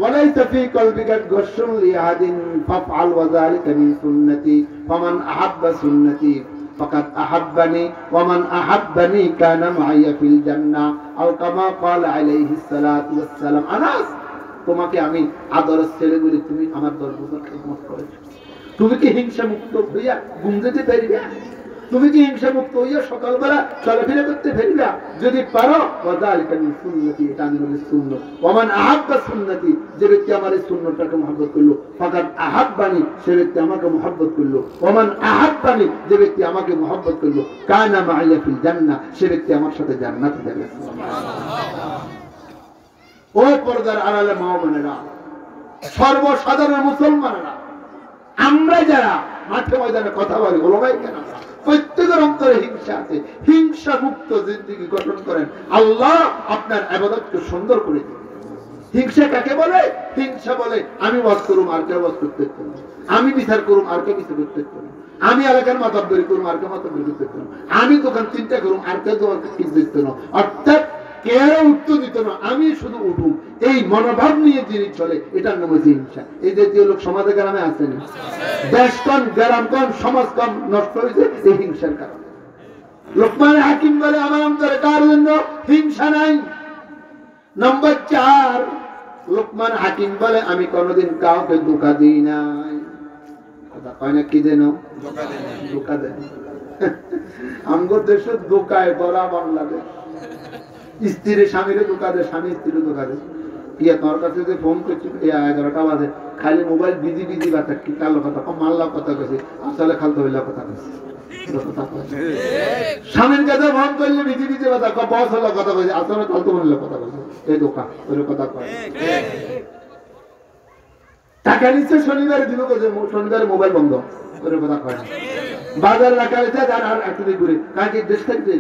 Speaker 1: وليس في قلبك غش لأحد فافعل وذلك من سنتي فمن أحب سنتي فقد أحبني ومن أحبني كان معي في الجنة أو كما قال عليه الصلاة والسلام। আনাস, তোমাকে আমি আদরের ছেলে বলি, তুমি আমার 10 বছর খেদমত করেছো, তুমি কি হিংসা মুক্ত হইয়া ঘুম যেতে পারবে? তুমি কি হিংসা মুক্ত হইয়া সকালবেলা চলাফেরা করতে পারবে? যদি পারো ওয়াযালিকা মিন সুন্নতি, এটা আমি নবীর সুন্নাত। ওয়ামান আহাব্বা সুন্নতি, যে ব্যক্তি আমার এই সুন্নাতটাকে মহব্বত করলো, ফাকাদ আহাব্বানি, সে ব্যক্তি আমাকে মহব্বত করলো। ওয়ামান আহাব্বানি, যে ব্যক্তি আমাকে মহব্বত করলো, কানা মাইয়া ফিল জান্নাহ, সে ব্যক্তি আমার সাথে জান্নাতে যাবে। সুবহানাল্লাহ। ও পর্দার আড়ালে মা বোনেরা, সর্বসাধারণ মুসলমানেরা, আমরা যারা মাঠে ময়দানে কথা বলি, ওলামায়ে কেরাম, প্রত্যেকের অন্তরে হিংসা আছে। হিংসা মুক্ত জিন্দেগি গঠন করেন, আল্লাহ আপনার ইবাদতকে সুন্দর করে দিবেন। হিংসা কাকে বলে? হিংসা বলে আমি ওয়াজ করুম আর কেউ ওয়াজ করতে পারবে না, আমি বিচার করুম আর কেউ বিচার করতে পারবে না, আমি এলাকার মাতব্বরি করুম আর কেউ মাতব্বরি করতে পারবে না, আমি দোকান চিন্তা করুম আর কেউ দোকান কিনতে পারবে না, অর্থাৎ কেউ উত্তর দিত না, আমি শুধু উঠুম, এই মনোভাব নিয়ে যিনি চলে, এটার নাম হচ্ছে হিংসা। এই জাতীয় লোক সমাজে গ্রামে আসেনি, দেশ কম গ্রাম কম সমাজ কম নষ্ট হয়েছে এই হিংসার কারণে। লোকমান হাকিম বলে আমার অন্তরে কার জন্য হিংসা নাই। নম্বর 4, লোকমান হাকিম বলে আমি কোনোদিন কাউকে ধোঁকা দিই নাই। কথা কয় না, কি দেন? ধোঁকা দেন। আমগো দেশে ধোঁকায় ভরা বাংলাদেশ। স্ত্রী স্বামীরে ধোঁকা দেয়, স্বামী স্ত্রীরে ধোঁকা দেয়। ইয়া তোর কাছে যে ফোন করছি 11টা বাজে, খালি মোবাইল বিজি বিজি বাতা, কি কালো কথা মাল্লা কথা কইছে, আসলে খালতো হইলা কথা কইছে। স্বামীর কাছে ফোন করলে বিজি বিজি বাতা, বস হলো কথা কইছে, আসলে খালতো হইলা কথা কইছে। এই ধোঁকা, ওই কথা কয়। টাকা নিচ্ছে শনিবারে দিব, শনিবারে মোবাইল বন্ধ, ওই কথা কয়। বাজার রাখা হয়েছে আর একদিন ঘুরে কাকে দেশ থাকতে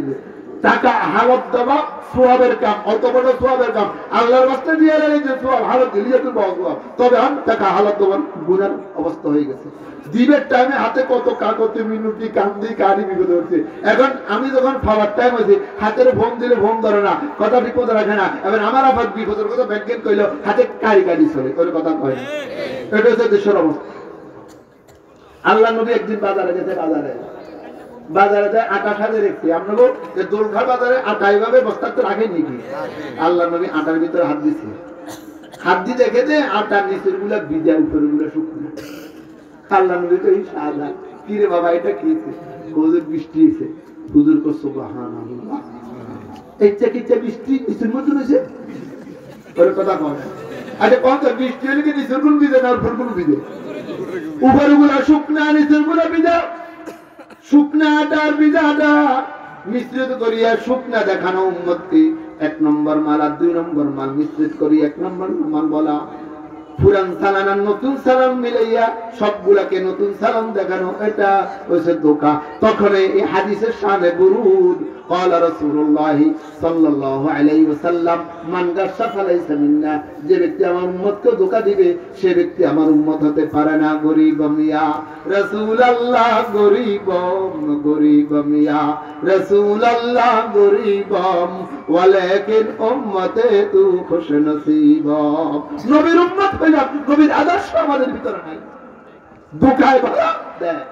Speaker 1: টাকা হালত দেওয়া সোয়াবের কাম, অত বড় সোয়াবের কাম আল্লাহর রাস্তা দিয়ে যে সোয়াব হালত দিলে তুই পাওয়া সোয়াব, তবে টাকা হালত দেওয়ার গুনার অবস্থা হয়ে গেছে। দিবের টাইমে হাতে কত কাগজে মিনুটি কান্দি কারি বিপদ হচ্ছে। এখন আমি যখন খাওয়ার টাইম হয়েছে, হাতের ফোন দিলে ফোন ধরে না, কথা ঠিক মতো রাখে না। এবার আমার আবার বিপদের কথা ব্যাংকেট কইলো, হাতে কারি কারি চলে, ওই কথা কয়। এটা হচ্ছে দেশের অবস্থা। আল্লাহ নবী একদিন বাজারে গেছে, বাজারে যায় আটা সাজে রেখেছি। আপনাকে দোলঘাট বাজারে আটা এইভাবে বস্তাতে রাখেন নাকি? আল্লাহ নবী আটার ভিতরে হাত দিচ্ছে, হাত দিয়ে দেখে যে আটার নিচের গুলা ভিজা, উপরের গুলা শুকনো। আল্লাহ নবী তো এই সাজা, কি রে বাবা এটা কি? হুজুর বৃষ্টি হয়েছে। হুজুর কো সুবহানাল্লাহ, এইটা কিটা বৃষ্টি নিচের মধ্যে হয়েছে? ওর কথা কয়। আচ্ছা কত বৃষ্টি হলে কি নিচের গুলো ভিজে না উপর গুলো ভিজে? উপরের গুলা শুকনা, নিচের গুলা ভিজা। শুকনা আটা আর ভিজা আটা মিশ্রিত করিয়া শুকনা দেখানো উম্মতকে 1 নম্বর মাল আর 2 নম্বর মাল মিশ্রিত করি 1 নম্বর মাল বলা। পুরান সালাম আর নতুন সালাম মিলাইয়া সবগুলাকে নতুন সালাম দেখানো, এটা হচ্ছে ধোঁকা। তখন এই হাদিসের শানে বুরুদ قال رسول الله صلى الله عليه وسلم من غش فليس منا, যে ব্যক্তি আমার উম্মতকে ধোঁকা দিবে সে ব্যক্তি আমার উম্মত হতে পারে না। গরিব মিয়া রাসূলুল্লাহ, গরিবম গরিবম ইয়া রাসূলুল্লাহ, গরিবম ওয়ালাকিন উম্মতে তু খুশ নসিব। নবীর উম্মত হইলাম, নবীর আদর্শ আমাদের ভিতরে নাই। ধোঁকায় ভরা দেশ,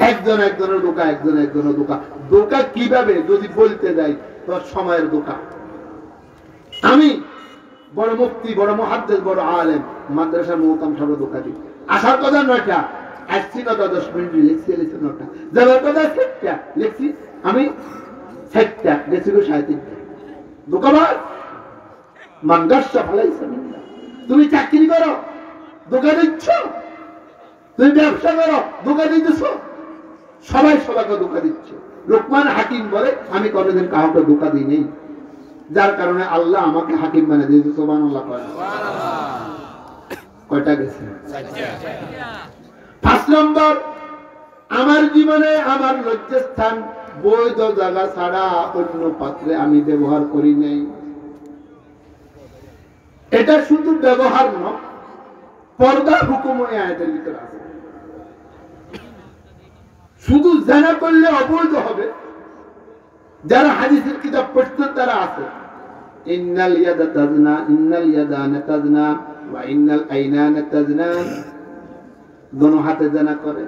Speaker 1: একজন একজনের ধোঁকা, একজন একজনের ধোঁকা। ধোঁকা কিভাবে যদি বলতে যাই তো সময়ের ধোঁকা। আমি বড় মুফতি, বড় মুহাদ্দিস, বড় আলেম, মাদ্রাসার মুহতাম সব ধোঁকা দিই। আসার কথা 9টা, আসছি 9টা 10 মিনিট, লিখছি 9টা, যাবার কথা 7টা, লিখছি আমি 7টা, গেছি 3:30। ধোঁকাবাজ মানগাসা ফালাইসা মিন্না। তুমি চাকরি করো, ধোঁকা দিচ্ছ। তুমি ব্যবসা করো, ধোঁকা দিতেছ। সবাই সবাইকে ধোঁকা দিচ্ছে। লোকমান হাকিম বলে, আমি কোনোদিন কাউকে ধোঁকা দিই নেই, যার কারণে আল্লাহ আমাকে হাকিম বানিয়ে দিয়েছে। সুবহানাল্লাহ। কয়টা গেছে? 5 নম্বর, আমার জীবনে আমার লজ্জাস্থান বৈধ জায়গা ছাড়া অন্য পাত্রে আমি ব্যবহার করি নাই। এটা শুধু ব্যবহার নয়, পর্দা হুকুম আয়াতের ভিতরে আছে। শুধু জানা করলে অবৈধ হবে, যারা হাদিসের কিতাব পড়তে তারা আছে। ইন্নাল ইয়াদা তাজনা, ইন্নাল ইয়াদানা তাজনা ওয়া ইন্নাল আইনানা তাজনান। দোনো হাতে জানা করে,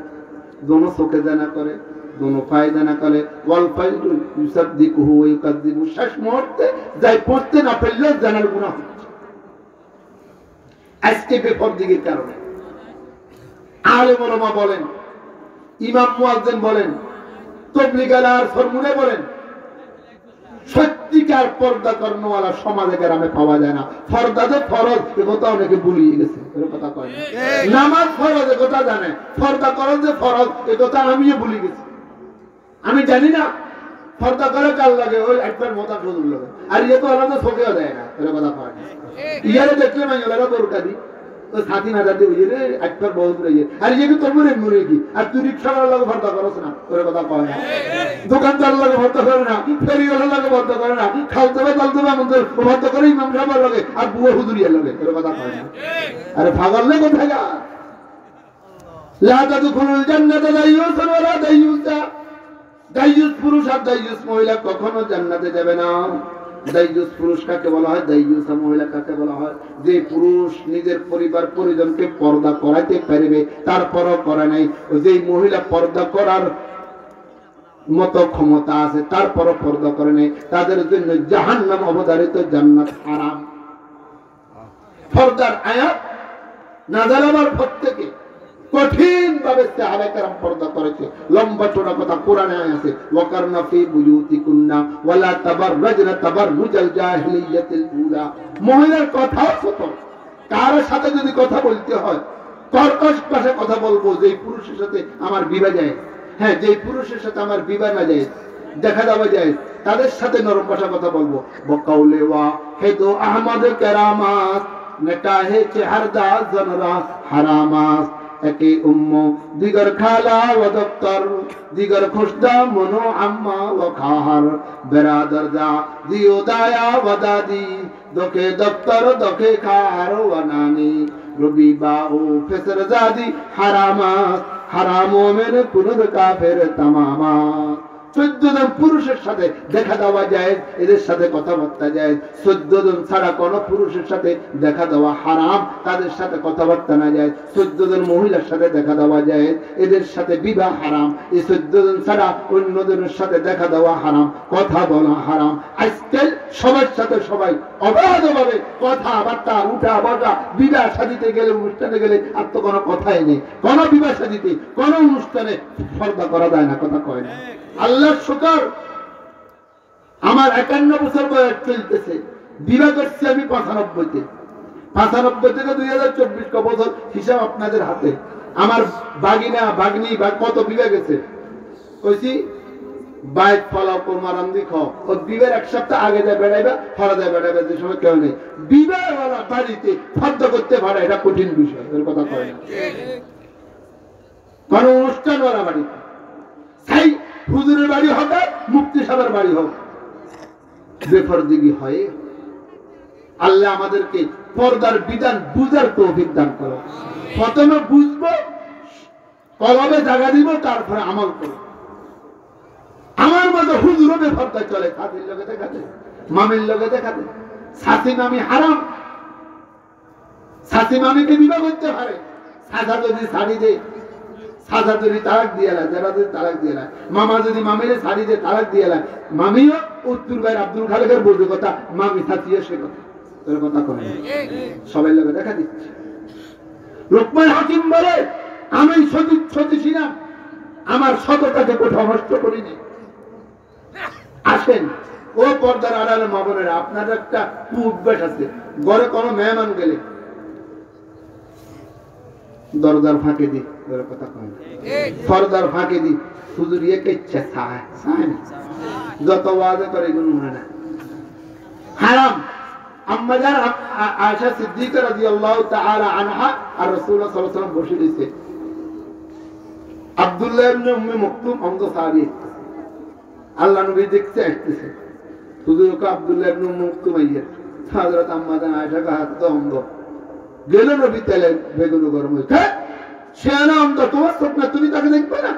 Speaker 1: দোনো চোখে জানা করে, দোনো পায়ে জানা করে। ওয়াল ফাইলু ইউসাদ্দিকুহু ওয়া ইউকাযযিবু। শেষ মুহূর্তে যাই পড়তে না পারলেও জানার গুনাহ হচ্ছে। আজকে বেপরদিগির কারণে আলেম ওলামা বলেন, ইমাম মুয়াজ্জিন বলেন, তাবলীগালার ফরমুলে বলেন, সত্যিকার পর্দা কর্মওয়ালা সমাজে গ্রামে পাওয়া যায় না। পর্দা যে ফরজ এ কথা অনেকে ভুলিয়ে গেছে, এর কথা কয় না। নামাজ ফরজ এ কথা জানে, পর্দা করা যে ফরজ এ কথা আমিও ভুলে গেছি। আমি জানি না পর্দা করে কাল লাগে, ওই একবার মোটা হুজুর লাগে, আর ইয়ে তো আলাদা চোখেও দেয় না, এর কথা কয় না। ইয়ারে দেখলে মাই ওরা দরকার দি ও সাথী না যাতে ওই রে একবার বহুত রইয়ে, আর ইয়ে তো মরে মরে কি, আর তুই রিকশাওয়ালার লাগে পর্দা করছ না, এর কথা কয় না। দোকানদার লাগে পর্দা করে না, ফেরিওয়ালার লাগে পর্দা করে না, খালতে হবে তালতে হবে আমাদের পর্দা করে ইমাম সাহেবের লাগে, আর বুয়া হুজুরিয়ার লাগে, এর কথা কয় না। আরে পাগল না কোথায় গা? লা তাদখুলুল জান্নাতা দাইয়ুসুন ওয়ালা দাইয়ুসা। দাইয়ুস পুরুষ আর দাইয়ুস মহিলা কখনো জান্নাতে যাবে না। দাইয়ুস পুরুষ কাকে বলা হয়, দাইয়ুসা মহিলা কাকে বলা হয়? যে পুরুষ নিজের পরিবার পরিজনকে পর্দা করাইতে পারবে তারপরও করে নাই, যে মহিলা পর্দা করার মতো ক্ষমতা আছে তারপরও পর্দা করে নাই, তাদের জন্য জাহান্নাম অবধারিত, জান্নাত হারাম। পর্দার আয়াত নাযাল হওয়ার পর থেকে কঠিন ভাবে সাহাবায়ে কেরাম পর্দা করেছে। লম্বা চড়া কথা কোরআনে আছে, ওয়াকারনা ফি বুয়ুতিকুন্না ওয়ালা তাবাররাজনা তাবাররুজাল জাহিলিয়াতিল উলা। মহিলার কথাও ছোট, কার সাথে যদি কথা বলতে হয় কর্কশ ভাষায় কথা বলবো। যে পুরুষের সাথে আমার বিবাহ যায়, হ্যাঁ, যে পুরুষের সাথে আমার বিবাহ না যায়, দেখা দেওয়া যায়, তাদের সাথে নরম ভাষা কথা বলবো। বকাউলে ওয়া হেদো আহমদ কেরামাত নেকাহে চেহারদা জনরা হারামাত। একে উম্মু দিগর খালা ও দপ্তর, দিগর খুশদা মনো আম্মা ও খাহার। বেরাদার দা দিও দায়া ও দাদি, দোকে দপ্তর দোকে খাহার ও নানি। রবি বাউ ফেসর জাদি হারামাত, হারামো মেরে কুনুদ কাফের তামামাত। 14 জন পুরুষের সাথে দেখা দেওয়া যায়, এদের সাথে কথাবার্তা যায়। 14 জন ছাড়া কোন পুরুষের সাথে দেখা দেওয়া হারাম, তাদের সাথে কথাবার্তা না যায়। 14 জন মহিলার সাথে দেখা দেওয়া যায়, এদের সাথে বিবাহ হারাম। এই 14 জন ছাড়া অন্যদের সাথে দেখা দেওয়া হারাম, কথা বলা হারাম। আজকাল সবার সাথে সবাই অবাধভাবে কথাবার্তা উঠা বসা, বিবাহ শাদীতে গেলে, অনুষ্ঠানে গেলে আর তো কোনো কথাই নেই। কোন বিবাহ শাদীতে কোন অনুষ্ঠানে পর্দা করা যায় না, কথা কয় না। আল্লাহর শুকর, আমার 51 বছর বয়স চলতেছে, বিবাহ করছি আমি 95-তে। 95 থেকে 2024 বছর হিসাব আপনাদের হাতে। আমার বাগিনা বাগনি বা কত বিবাহ গেছে কইছি, বাইক ফলাও কোরমারাম দিখো, ও বিবাহের 1 সপ্তাহ আগে যায় বেড়াইবা, ফলা যায় বেড়াইবা, যে সময় কেউ নেই। বিবাহওয়ালা বাড়িতে ফর্দ করতে পারে, এটা কঠিন বিষয়, এর কথা কয় না। কোন অনুষ্ঠানওয়ালা বাড়িতে, সেই হুজুরের বাড়ি হোক আর মুফতি সাহেবের বাড়ি হোক, বেপরদিগি হয়। আল্লাহ আমাদেরকে পর্দার বিধান বুঝার তৌফিক দান করো। প্রথমে বুঝবো, কলবে জায়গা দিব, তারপরে আমল করব। আমার মতো হুজুরও বেপরদা চলে, সাথীর লোকে দেখাতে, মামির লোকে দেখাতে। সাথী মামি হারাম, সাথী মামিকে বিবাহ করতে পারে। সাদা যদি শাড়ি দেয়, সাদা যদি তালাক দিয়ে এলায়, যারা যদি তালাক দিয়ে এলায়, মামা যদি মামিরে শাড়ি দিয়ে তালাক দিয়ে এলায়, মামিও উত্তর ভাইয়ের আব্দুল খালেকের বলতে কথা, মামি সাথিয়ে সে কথা, তোর কথা করে সবাই লোকে দেখা দিচ্ছে। লোকমান হাকিম বলে, আমি সতী ছিলাম, আমার সততাকে কোথাও নষ্ট করিনি। আসেন ও পর্দার আড়ালে মা বোনেরা, আপনার একটা অভ্যাস আছে, ঘরে কোনো মেহমান গেলে দরজার ফাঁকে দি, কথা কয় না, পর্দার ফাঁকে দি হুজুর ইয়েকে ইচ্ছা চায় না, যত ওয়াজে করে এগুলো মনে না, হারাম। আম্মা জান আয়েশা সিদ্দিকা রাদিয়াল্লাহু তাআলা আনহা আর রাসূলুল্লাহ সাল্লাল্লাহু আলাইহি ওয়াসাল্লাম বসে রয়েছে, আব্দুল্লাহ ইবনে উম্মে মাকতুম অন্ধ সাহাবী, আল্লাহ নবী দেখতে আসতেছে, হুজুরকে আব্দুল্লাহ ইবনে উম্মে মাকতুম আইয়া, হযরত আম্মা জান আয়েশা কা হাত তো অন্ধ, গেল নবী তেলে বেগুন গরম হইছে, সে না অন্ধ, তোমার চোখ না, তুমি তাকে দেখবে না?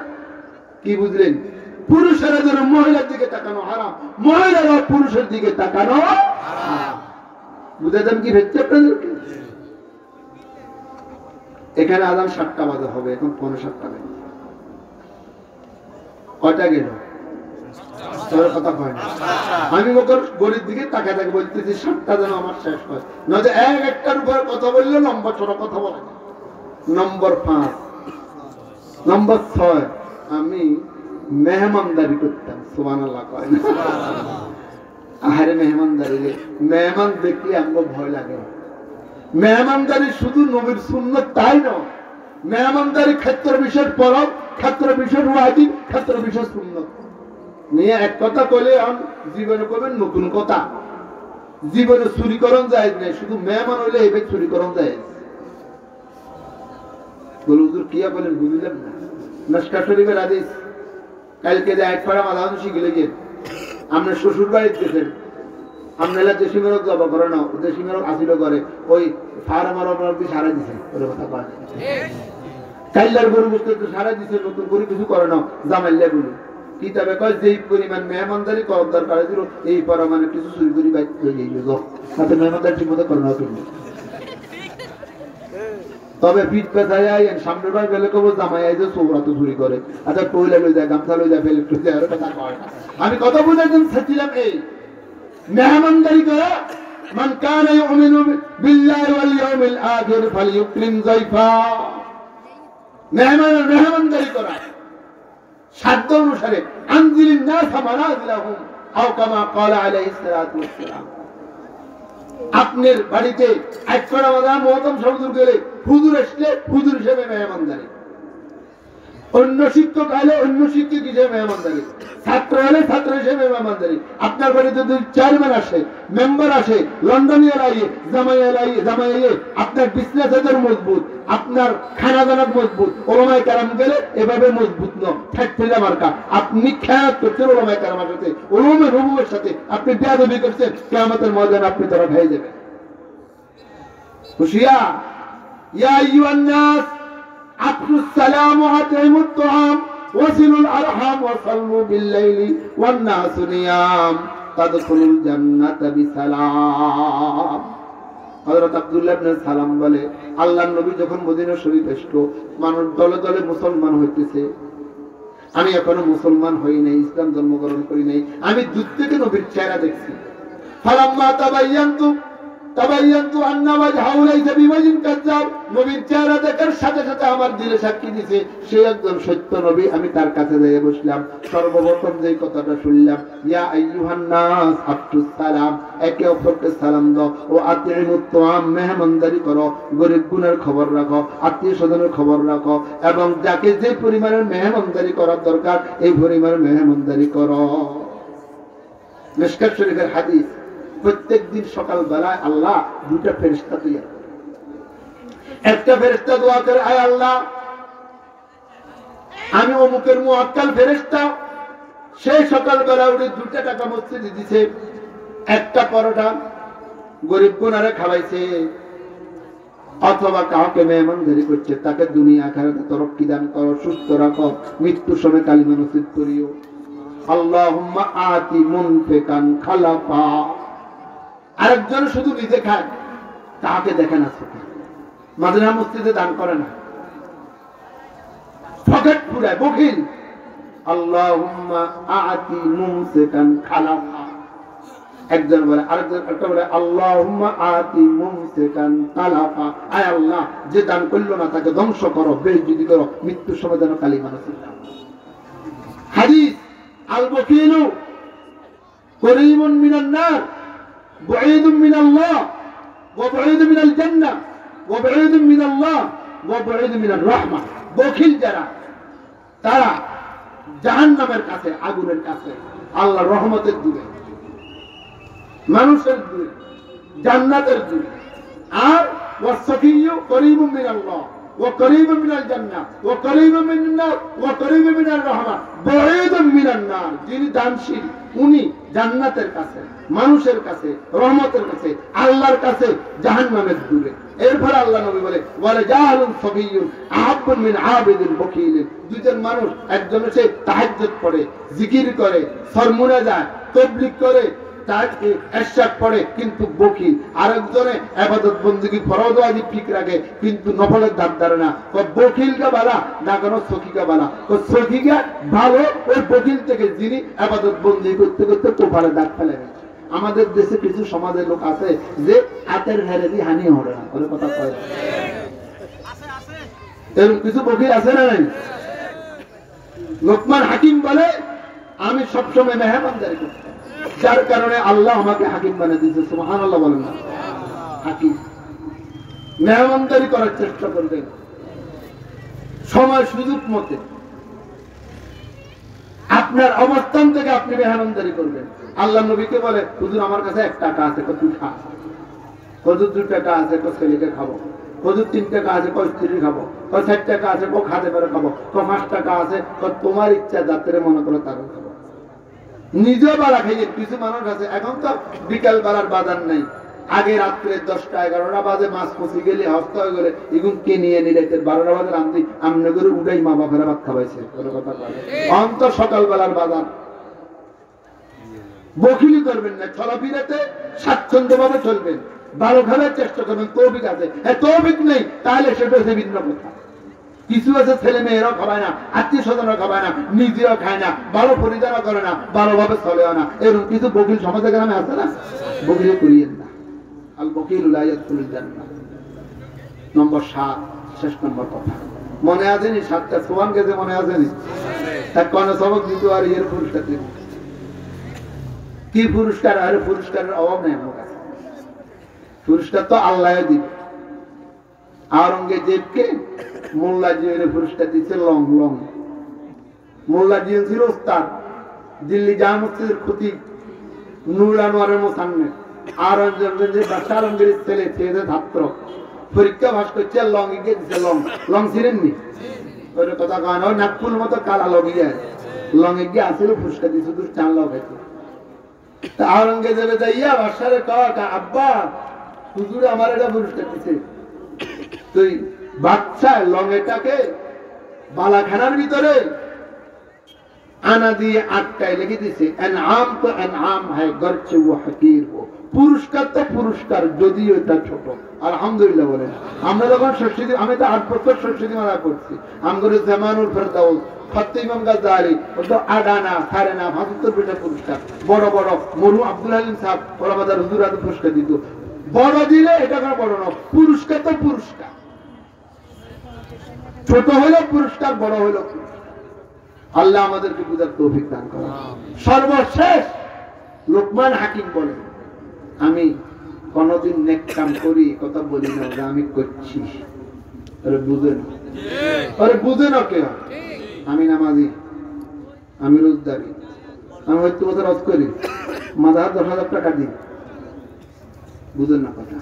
Speaker 1: কি বুঝলেন? পুরুষেরা যেন মহিলার দিকে তাকানো হারাম, মহিলারা পুরুষের দিকে তাকানো হারাম। বুঝাতাম কি হচ্ছে আপনাদেরকে? এখানে আজান 7টা বাজে হবে, এখন 5:45 বাজে, কয়টা গেল? কথা কয় না। আমি ওকে গরির দিকে তাকায় তাকে বলতেছি 7টা যেন আমার শেষ হয়, নয়তো একটার উপর কথা বললে নম্বর ছোট কথা বলে। নম্বর 5, নম্বর 6, আমি মেহমানদারি করতাম, সুবহানাল্লাহ কয় না? আহারে মেহমানদারি, মেহমান দেখলে আমার ভয় লাগে। মেহমানদারি শুধু নবীর সুন্নাত তাই নয়, মেহমানদারি ক্ষেত্র বিশেষ পরব, ক্ষেত্র বিশেষ ওয়াজিব, ক্ষেত্র বিশেষ সুন্নাত নিয়ে এক কথা কইলে জীবনে করবেন নতুন কথা। জীবনে চুরিকরণ যায় না, শুধু মেহমান হইলে এবার চুরিকরণ যায়। বলে হুজুর কিয়া বলেন বুঝলাম না। নস্কা শরীফের হাদিস, কালকে যে এক পাড়া মাথা শিখে গেলেন, আপনার শ্বশুর বাড়িতে গেছেন, আপনারা দেশি মেরক জবা করে না, দেশি মেরক আসিল করে, ওই ফার্মার অপরাধী সারা দিছে, ওর কথা কয় কাইল্লার গরু বুঝতে একটু সারা দিছে, নতুন করে কিছু করে না, জামাইল্লা বলু কিতাবে কয় যেই পরিমাণ মেহমানদারি করার দরকার ছিল, এই পরিমাণে কিছু চুরি করি বাইক হাতে মেহমানদারি ঠিক মতো করে না। তবে পিঠ পেঁচাই সামনের বার গেলে কব জামাই আইছে চৌরা তো চুরি করে, আচ্ছা টইলা লই যায়, গামছা লই যায়, ফেলে কথা কয়। আমি কথা বুঝাইতে চাচ্ছিলাম এই মেহমানদারি করা, মান কানা ইউমিনু বিল্লাহি ওয়াল ইয়াউমিল আখির ফালইউকরিম যায়ফা, মেহমানদারি করা সাধ্য অনুসারে, আনজিলিন নাস মানাজিলাহুম আও কামা ক্বালা আলাইহিস সালাতু ওয়াস সালাম। আপনার বাড়িতে এক কড়া বাদা মহতম হুজুর গেলে, হুজুর আসলে হুজুর হিসেবে মেহমানদারি, অন্য শিক্ষক আলে অন্য শিক্ষক হিসেবে মেহমানদারি, ছাত্র হলে ছাত্র হিসেবে মেহমানদারি। আপনার বাড়িতে যদি চেয়ারম্যান আসে, মেম্বার আসে, লন্ডনিয়ার আইয়ে, জামাইয়ে, আপনার বিজনেস এদের মজবুত, আপনার খানা দানা মজবুত, ওলামায়ে কেরাম গেলে এভাবে মজবুত নয়, ফ্যাক্টরি মার্কা। আপনি খেয়াল করছেন ওলামায়ে কেরামের সাথে, ওলামায়ে রুবুবের সাথে আপনি বেয়াদবি করছেন, কিয়ামতের ময়দানে আপনি তারা খেয়ে যাবেন। খুশিয়া ইয়া আইয়ুহান নাস আফসুস সালাম ওয়া আতিমুত তুআম ওয়াসিলুল আরহাম ওয়া সাল্লু বিল লাইলি ওয়ান নাসু নিয়াম তাদখুলুল জান্নাতা বিসালাম। হযরত আব্দুল্লাহ ইবনে সালাম বলে, আল্লাহর নবী যখন মদিনা শরীফ আসলো, মানুষ দলে দলে মুসলমান হইতেছে, আমি এখনো মুসলমান হই নাই, ইসলাম জন্মগ্রহণ করি নাই, আমি দূর থেকে নবীর চেহারা দেখছি। ফালাম্মা তাবায়্যানতু আন্না ওয়াজহাউ লাইসা বিওয়াজিন কাযাব, নবীর চেহারা দেখার সাথে সাথে আমার দিলে সাক্ষী দিছে সে একজন সত্য নবী। আমি তার কাছে যেয়ে বসলাম, সর্বপ্রথম যে কথাটা শুনলাম, ইয়া আইয়ুহান নাস আফসুস সালাম, একে অপরকে সালাম দাও, ও আতিমুত তুআম, মেহমানদারি করো, গরিব গুনার খবর রাখো, আত্মীয় স্বজনের খবর রাখো, এবং যাকে যে পরিমাণের মেহমানদারি করার দরকার এই পরিমাণের মেহমানদারি করো। মিশকাত শরীফের হাদিস, প্রত্যেক দিন সকাল বেলায় আল্লাহ দুটা ফেরেশতা তৈরি করে। একটা ফেরেশতা দোয়া করে, আয় আল্লাহ, আমি অমুকের মুআক্কাল ফেরেশতা, সেই সকাল বেলা উঠে 2 টাকা মসজিদে দিছে, একটা পরোটা গরিব গুনারে খাওয়াইছে, অথবা কাউকে মেহমানদারি করছে, তাকে দুনিয়া আখিরাতে তরক্কি দান করো, সুস্থ রাখো, মৃত্যুর সময় কালিমা নসিব করিও। আল্লাহুম্মা আতি মুনফিকান খালাফা। আরেকজন শুধু নিজে খায়, তাকে দেখে না, চোখে মাদ্রাসা মসজিদে দান করে না, পকেট পুরায়, বখিল। আল্লাহুম্মা আতি মুমসিকান খালাফা। একজন বলে, আরেকজন একটা বলে, আল্লাহুম্মা আতি মুমসিকান তালাফা, আয় আল্লাহ, যে দান করলো না তাকে ধ্বংস করো, বেইজ্জতি করো, মৃত্যুর সময় যেন কালিমা নসিব দাও। হাদিস, আল বকিলু করিমুন মিনান নার বুঈদুম মিনাল্লাহ ওয়া বুঈদুম মিনাল জান্নাহ ওয়া বুঈদুম মিনাল্লাহ ওয়া বুঈদুম মিনার রাহমাহ। বখিল যারা তারা জাহান্নামের কাছে, আগুনের কাছে, আল্লাহর রহমতের দূরে, মানুষের দূরে, জান্নাতের দূরে। আর ওয়াসফিয়্যু করিবুম মিনাল্লাহ ওয়া করিবুম মিনাল জান্নাহ ওয়া করিবুম মিনান নার ওয়া করিবুম মিনার রাহমাহ বুঈদুম মিনান নার। যিনি দানশীল উনি জান্নাতের কাছে, মানুষের কাছে, রহমতের কাছে, আল্লাহর কাছে, জাহান্নামের দূরে। এরপর আল্লাহ নবী বলে ওয়ালা জাহালুন সাবিয়্যুন আহাব্বু মিন আবিদিন বকিলিন। দুইজন মানুষ, একজন সে তাহাজ্জুদ পড়ে, জিকির করে, সরমুনা যায়, তাবলীগ করে, এরশাদ পড়ে কিন্তু বকিল। আরেকজনে ইবাদত বندگی ফরজ ওয়াজিব ঠিক রাখে কিন্তু নফলের দাঁত ধরে না। বকিল কা বালা না কোনো সখী কা বালা। সখী কা ভালো ওই বকিল থেকে যিনি ইবাদত বندگی করতে করতে কপালে দাগ ফেলে গেছে। আমাদের দেশে কিছু সমাজের লোক আছে যে হাতের হেরে দিয়ে হানি হরে না, ওর কথা কয় এরকম কিছু বকিল আছে না নাই? লোকমান হাকিম বলে আমি সবসময় মেহমানদারি করি, যার কারণে আল্লাহ আমাকে হাকিম বানিয়ে দিয়েছে। সুবহানাল্লাহ বলেন না? হাকিম মেহমানদারি করার চেষ্টা করবেন সময় সুযোগ মতে, আপনার অবস্থান থেকে আপনি মেহমানদারি করবেন। আল্লাহ নবীকে বলে হুজুর আমার কাছে 1 টাকা আছে, তুই খা। হুজুর 2 টাকা আছে, ছেলেকে খাবো। হুজুর 3 টাকা আছে, স্ত্রী খাবো। 4 টাকা আছে, খাতে পারে খাবো। 5 টাকা আছে, তোমার ইচ্ছা যাত্রে মনে করো তার খাবো। নিজেও বেলা খাইয়ে। কিছু মানুষ আছে এখন তো বিকাল বেলার বাজার নাই, আগে রাত্রে 10টা 11টা বাজে মাছ পচি গেলে হস্ত হয়ে গেলে এগুন কে নিয়ে নিলে 12টা বাজে রান্দি আমনে করে উঠাই মা বাপেরা ভাত খাওয়াইছে। কোনো কথা বলে অন্ত সকাল বেলার বাজার। বখিলি করবেন না, চলাফেরাতে স্বাচ্ছন্দ্য ভাবে চলবেন, ভালো খাবার চেষ্টা করবেন। তৌফিক আছে, তৌফিক নেই তাহলে সেটা হচ্ছে ভিন্ন কথা। কিছু আছে ছেলে মেয়েরাও খাবায় না, আত্মীয় স্বজনরা খাবায় না, নিজেও খায় না, ভালো পরিচালনা করে না, ভালোভাবে চলেও না। এরকম কিছু বকিল সমাজের গ্রামে আছে না? বকিল করিয়েন না। আল বকিল লা ইয়াদখুলুল জান্নাহ। নম্বর 7, শেষ নম্বর কথা মনে আছে নি? 7টা সোয়ান গেছে মনে আছে নি? তার কোন সবক দিত আর এর পুরস্কার দিত। কি পুরস্কার? আর পুরস্কারের অভাব নেই আমার কাছে। পুরস্কার তো আল্লাহ দিবে। আওরঙ্গজেবকে মোল্লা জিয়ারে পুরস্কার দিচ্ছে লং লং। মোল্লা জিয়া ছিল ওস্তাদ, দিল্লি জামে মসজিদের খতিব, নূর আনোয়ারের মোসান্নেফ। আর বাদশাহর ছেলে ছেলে ছাত্র পরীক্ষা ভাস করছে, লং গিয়ে দিচ্ছে লং। লং ছিলেন নি? ওই কথা কয় না, ওই নাগপুর মতো কালা লগিয়ে লং এ গিয়ে আসলে পুরস্কার দিচ্ছে, শুধু 4 লগ হয়েছে। তা আওরঙ্গজেবে যাইয়া বাদশাহরে কয় আব্বা হুজুর আমার এটা পুরস্কার দিচ্ছে। তুই বাদশাহ লঙ্গেটাকে বালাখানার ভিতরে আনা দিয়ে আটকায় লিখে দিছে এনআম তো এনআম হয় গরচে ও হাকির হো। পুরস্কার তো পুরস্কার যদিও এটা ছোট। আলহামদুলিল্লাহ বলেন। আমরা যখন সরস্বতী, আমি তো 8 বছর সরস্বতী মালা করছি। আমগরে জামানুল ফেরদাউস, ফাতে ইমাম গাজ্জালি, ওটা আডানা সারেনা 75 পিঠা পুরস্কার। বড় বড় মরু আব্দুল হালিম সাহেব ওরা বাজার হুজুরাতে পুরস্কার দিত। বড় দিলে এটা কোনো বড় না, পুরস্কার তো পুরস্কার। ছোট হলো পুরস্কার, বড় হলো পুরস্কার। আল্লাহ আমাদেরকে বুঝার তৌফিক দান করেন। সর্বশেষ লোকমান হাকিম বলেন আমি কোনদিন নেক কাম করি কথা বলি না যে আমি করছি। আরে বুঝেন, আরে বুঝেন কে? আমি নামাজি, আমি রোজদারি, আমি হয়তো কথা রোজ করি, মাথা 10,000 টাকা দিই। বুঝেন না কথা?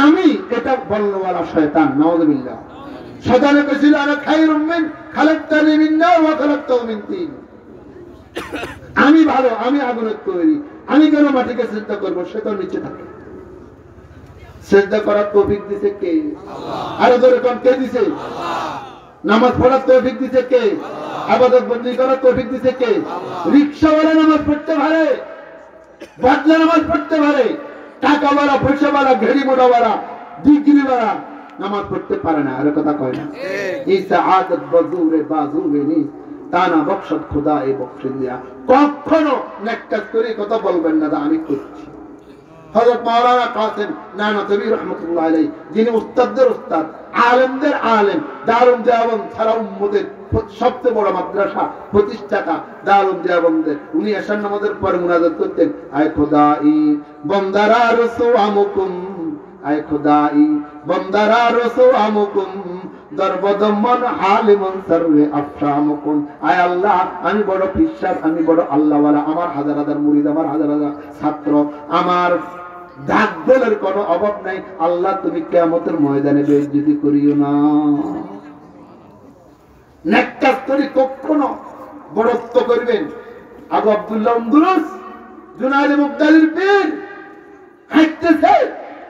Speaker 1: আমি এটা বলনেওয়ালা শয়তান, নাউযুবিল্লাহ। শয়তানে কইছিল আনা খায়রুম মিন খালাকতানি মিন নার ওয়া খালাকতাহু মিন তিন। আমি ভালো, আমি আগুনের তৈরি, আমি কেন মাটিকে সিজদা করব? সে তো নিচে থাকে। সিজদা করার তৌফিক দিছে কে? আল্লাহ। আর ধরে কোন কে দিছে? আল্লাহ। নামাজ পড়ার তৌফিক দিছে কে? আল্লাহ। ইবাদত বন্দী করার তৌফিক দিছে কে? আল্লাহ। রিকশাওয়ালা নামাজ পড়তে পারে, বাদলা নামাজ পড়তে পারে, টাকাওয়ালা, পয়সাওয়ালা, ঘড়ি মোড়াওয়ালা, ডিগ্রিওয়ালা নামাজ পড়তে পারে না। আর কথা কয় না এই সাআদত বজুরে বাজুরে নি তানা বখশত খোদা এ বখশ দিয়া। কখনো নেক কাজ করে কথা বলবেন না আমি করছি। হযরত মাওলানা কাসেম নানতবী রাহমাতুল্লাহ আলাইহি, যিনি উস্তাদদের উস্তাদ, আলেমদের আলেম, দারুল দেওবন্দ সারা উম্মতের সবচেয়ে বড় মাদ্রাসা প্রতিষ্ঠাতা দারুল দেওবন্দের, উনি এশার নামাজের পর মুনাজাত করতেন, আয় খোদাই বন্দারা রসওয়ামুকুম, আয় খোদাই বন্দারা রসওয়ামুকুম দরবদমন হালিমন সরবে আফসামুকুম। আয় আল্লাহ, আমি বড় বিশ্বাস, আমি বড় আল্লাহওয়ালা, আমার হাজার হাজার মুরিদ, আমার হাজার হাজার ছাত্র, আমার দাগদলের কোনো অভাব নাই। আল্লাহ তুমি কিয়ামতের ময়দানে বেইজ্জতি করিও না। নেককার করি কখনো বড়ত্ব করবেন। আবু আব্দুল্লাহ আন্দুলুস জুনায়েদ মুবদালির পীর হাঁটতেছে,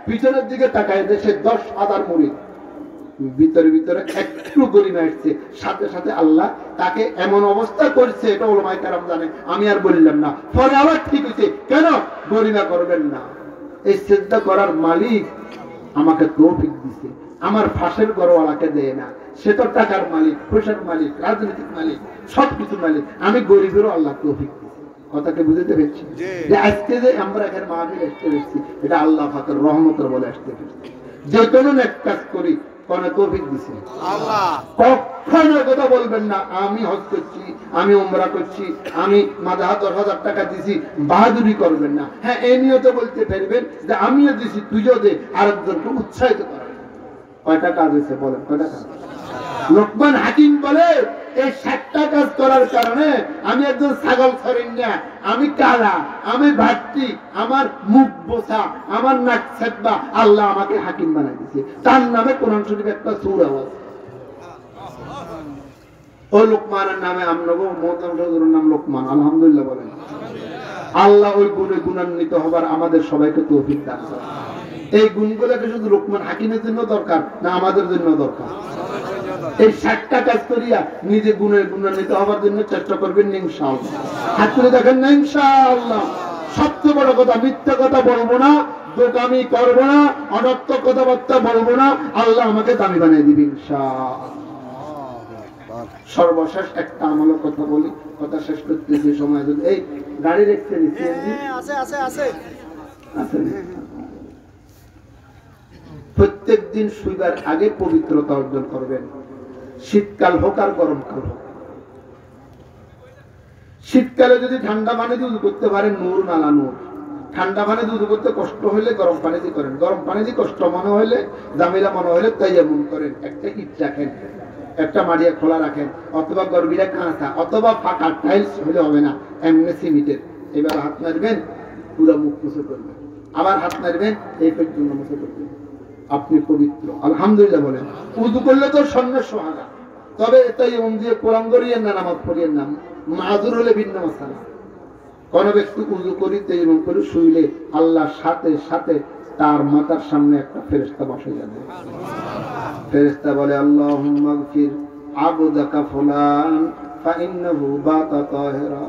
Speaker 1: পিছনের দিকে তাকায় দেশে 10,000 মুরিদ, ভিতরে ভিতরে একটু গরিমা আসছে, সাথে সাথে আল্লাহ তাকে এমন অবস্থা করছে, এটা ওলামায়ে কেরাম জানে, আমি আর বললাম না। পরে আবার ঠিক হয়েছে, কেন গরিমা করবেন না? এই সিজদা করার মালিক আমাকে তৌফিক দিছে, আমার ফাঁসের ঘরওয়ালাকে দেয় না। সে তো টাকার মালিক, পয়সার মালিক, রাজনৈতিক মালিক, সবকিছু মালিক, আমি গরিবেরও আল্লাহ তৌফিক দিছে। কথাকে বুঝতে পেরেছি যে আজকে যে আমরা এখানে মাহফিল আসতে পেরেছি, এটা আল্লাহ পাকের রহমতের বলে আসতে পেরেছি। যে কোনো নেক কাজ করি কোন তৌফিক দিছে আল্লাহ। কখনো কথা বলবেন না আমি হজ করছি, আমি উমরা করছি, আমি মাদাহ 10,000 টাকা দিছি, বাহাদুরি করবেন না। হ্যাঁ, এই নিয়তে বলতে পারবেন যে আমিও দিছি, তুইও দে, আরেকজনকে উৎসাহিত করেন। কয়টা কাজ হয়েছে বলেন, কয়টা কাজ? লোকমান হাকিম বলে এই 60টা কাজ করার কারণে আমি একজন ছাগল ছড়েন না, আমি কালা, আমি ভাট্টি, আমার মুখ বোসা, আমার নাক ছেদবা, আল্লাহ আমাকে হাকিম বানাই দিয়েছে। তার নামে কোরআন শরীফ একটা সূরা আছে। ও লোকমানের নামে আমরাও মোহতারাম হুজুরের নাম লোকমান, আলহামদুলিল্লাহ বলেন। আল্লাহ ওই গুণে গুণান্বিত হবার আমাদের সবাইকে তৌফিক দান করেন। এই গুণগুলোকে শুধু লোকমান হাকিমের জন্য দরকার না, আমাদের জন্য দরকার। এই 60টা কাজ করিয়া নিজে গুণে গুণান্বিত হবার জন্য চেষ্টা করবেন ইনশাআল্লাহ। হাত তুলে দেখেন না ইনশাআল্লাহ। সবচেয়ে বড় কথা, মিথ্যা কথা বলবো না, দোকামি করবো না, অনর্থক কথাবার্তা বলবো না, আল্লাহ আমাকে দামি বানিয়ে দিবে ইনশাআল্লাহ। সর্বশেষ একটা আমলের কথা বলি, কথা শেষ করতেছি সময় যদি। এই গাড়ি রেখেছেন সিএনজি আছে আছে আছে আছে। প্রত্যেক দিন শুইবার আগে পবিত্রতা অর্জন করবেন, শীতকাল হোক আর গরমকাল হোক। শীতকালে যদি ঠান্ডা পানি দিয়ে উযু করতে পারেন, নূর নালা নূর। ঠান্ডা পানি দিয়ে উযু করতে কষ্ট হইলে গরম পানি দিয়ে করেন, গরম পানি দিয়ে কষ্ট মনে হইলে, জামিলা মনে হইলে তাইয়ামুম করেন। একটা ইট রাখেন, একটা মাড়িয়া খোলা রাখেন, অথবা গরবিরা কাঁচা অথবা ফাঁকা, টাইলস হলে হবে না, এমনি সিমেন্টের। এবার হাত নাড়বেন, পুরো মুখ মুছে করবেন, আবার হাত নাড়বেন, এই পর্যন্ত মুছে করবেন, আপনি পবিত্র। আলহামদুলিল্লাহ বলেন। উযু করলে তো সন্ন্যাস সোহাগা, তবে এটাই এমন দিয়ে কোরআন করিয়েন না, নামাজ পড়িয়েন না, মাযুর হলে ভিন্ন মাসালা। কোন ব্যক্তি উযু করিতে এবং করে শুইলে আল্লাহর সাথে সাথে তার মাথার সামনে একটা ফেরেশতা বসে যাবে। ফেরেশতা বলে, আল্লাহুম্মা গফির আবদাকা ফুলান ফাইন্নাহু বাতা তাহিরা।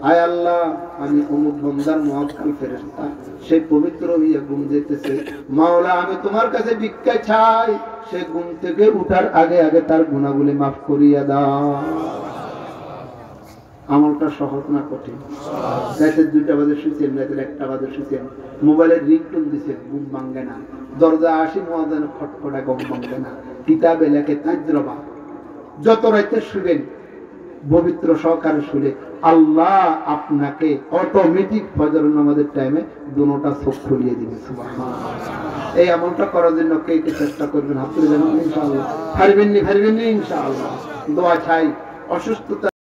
Speaker 1: আয় আল্লাহ, আমি অমুক বান্দার মুআক্কাল ফেরেশতা, সে পবিত্র হইয়া ঘুম যেতেছে, মাওলা আমি তোমার কাছে ভিক্ষা চাই, সে ঘুম থেকে উঠার আগে আগে তার গুনাহগুলি মাফ করিয়া দাও। আমলটা সহজ না কঠিন? রাতের 2টা বাজে শুয়েছেন, রাতের 1টা বাজে শুয়েছেন, মোবাইলের রিংটোন দিছেন, ঘুম ভাঙে না, দরজা আসি মুয়াজ্জিন খটখটা, ঘুম ভাঙে না, কিতাবে লেখে তাজরবা। যত রাতে শুবেন পবিত্র সহকারে শুলে আল্লাহ আপনাকে অটোমেটিক ফজর নামাজের টাইমে দুটোটা চোখ খুলিয়ে দিবে। সুবহানাল্লাহ। এই আমলটা করার জন্য কে কে চেষ্টা করবেন? হাত তুলে জানান ইনশাআল্লাহ। পারবেন নি ইনশাআল্লাহ। দোয়া চাই, অসুস্থতা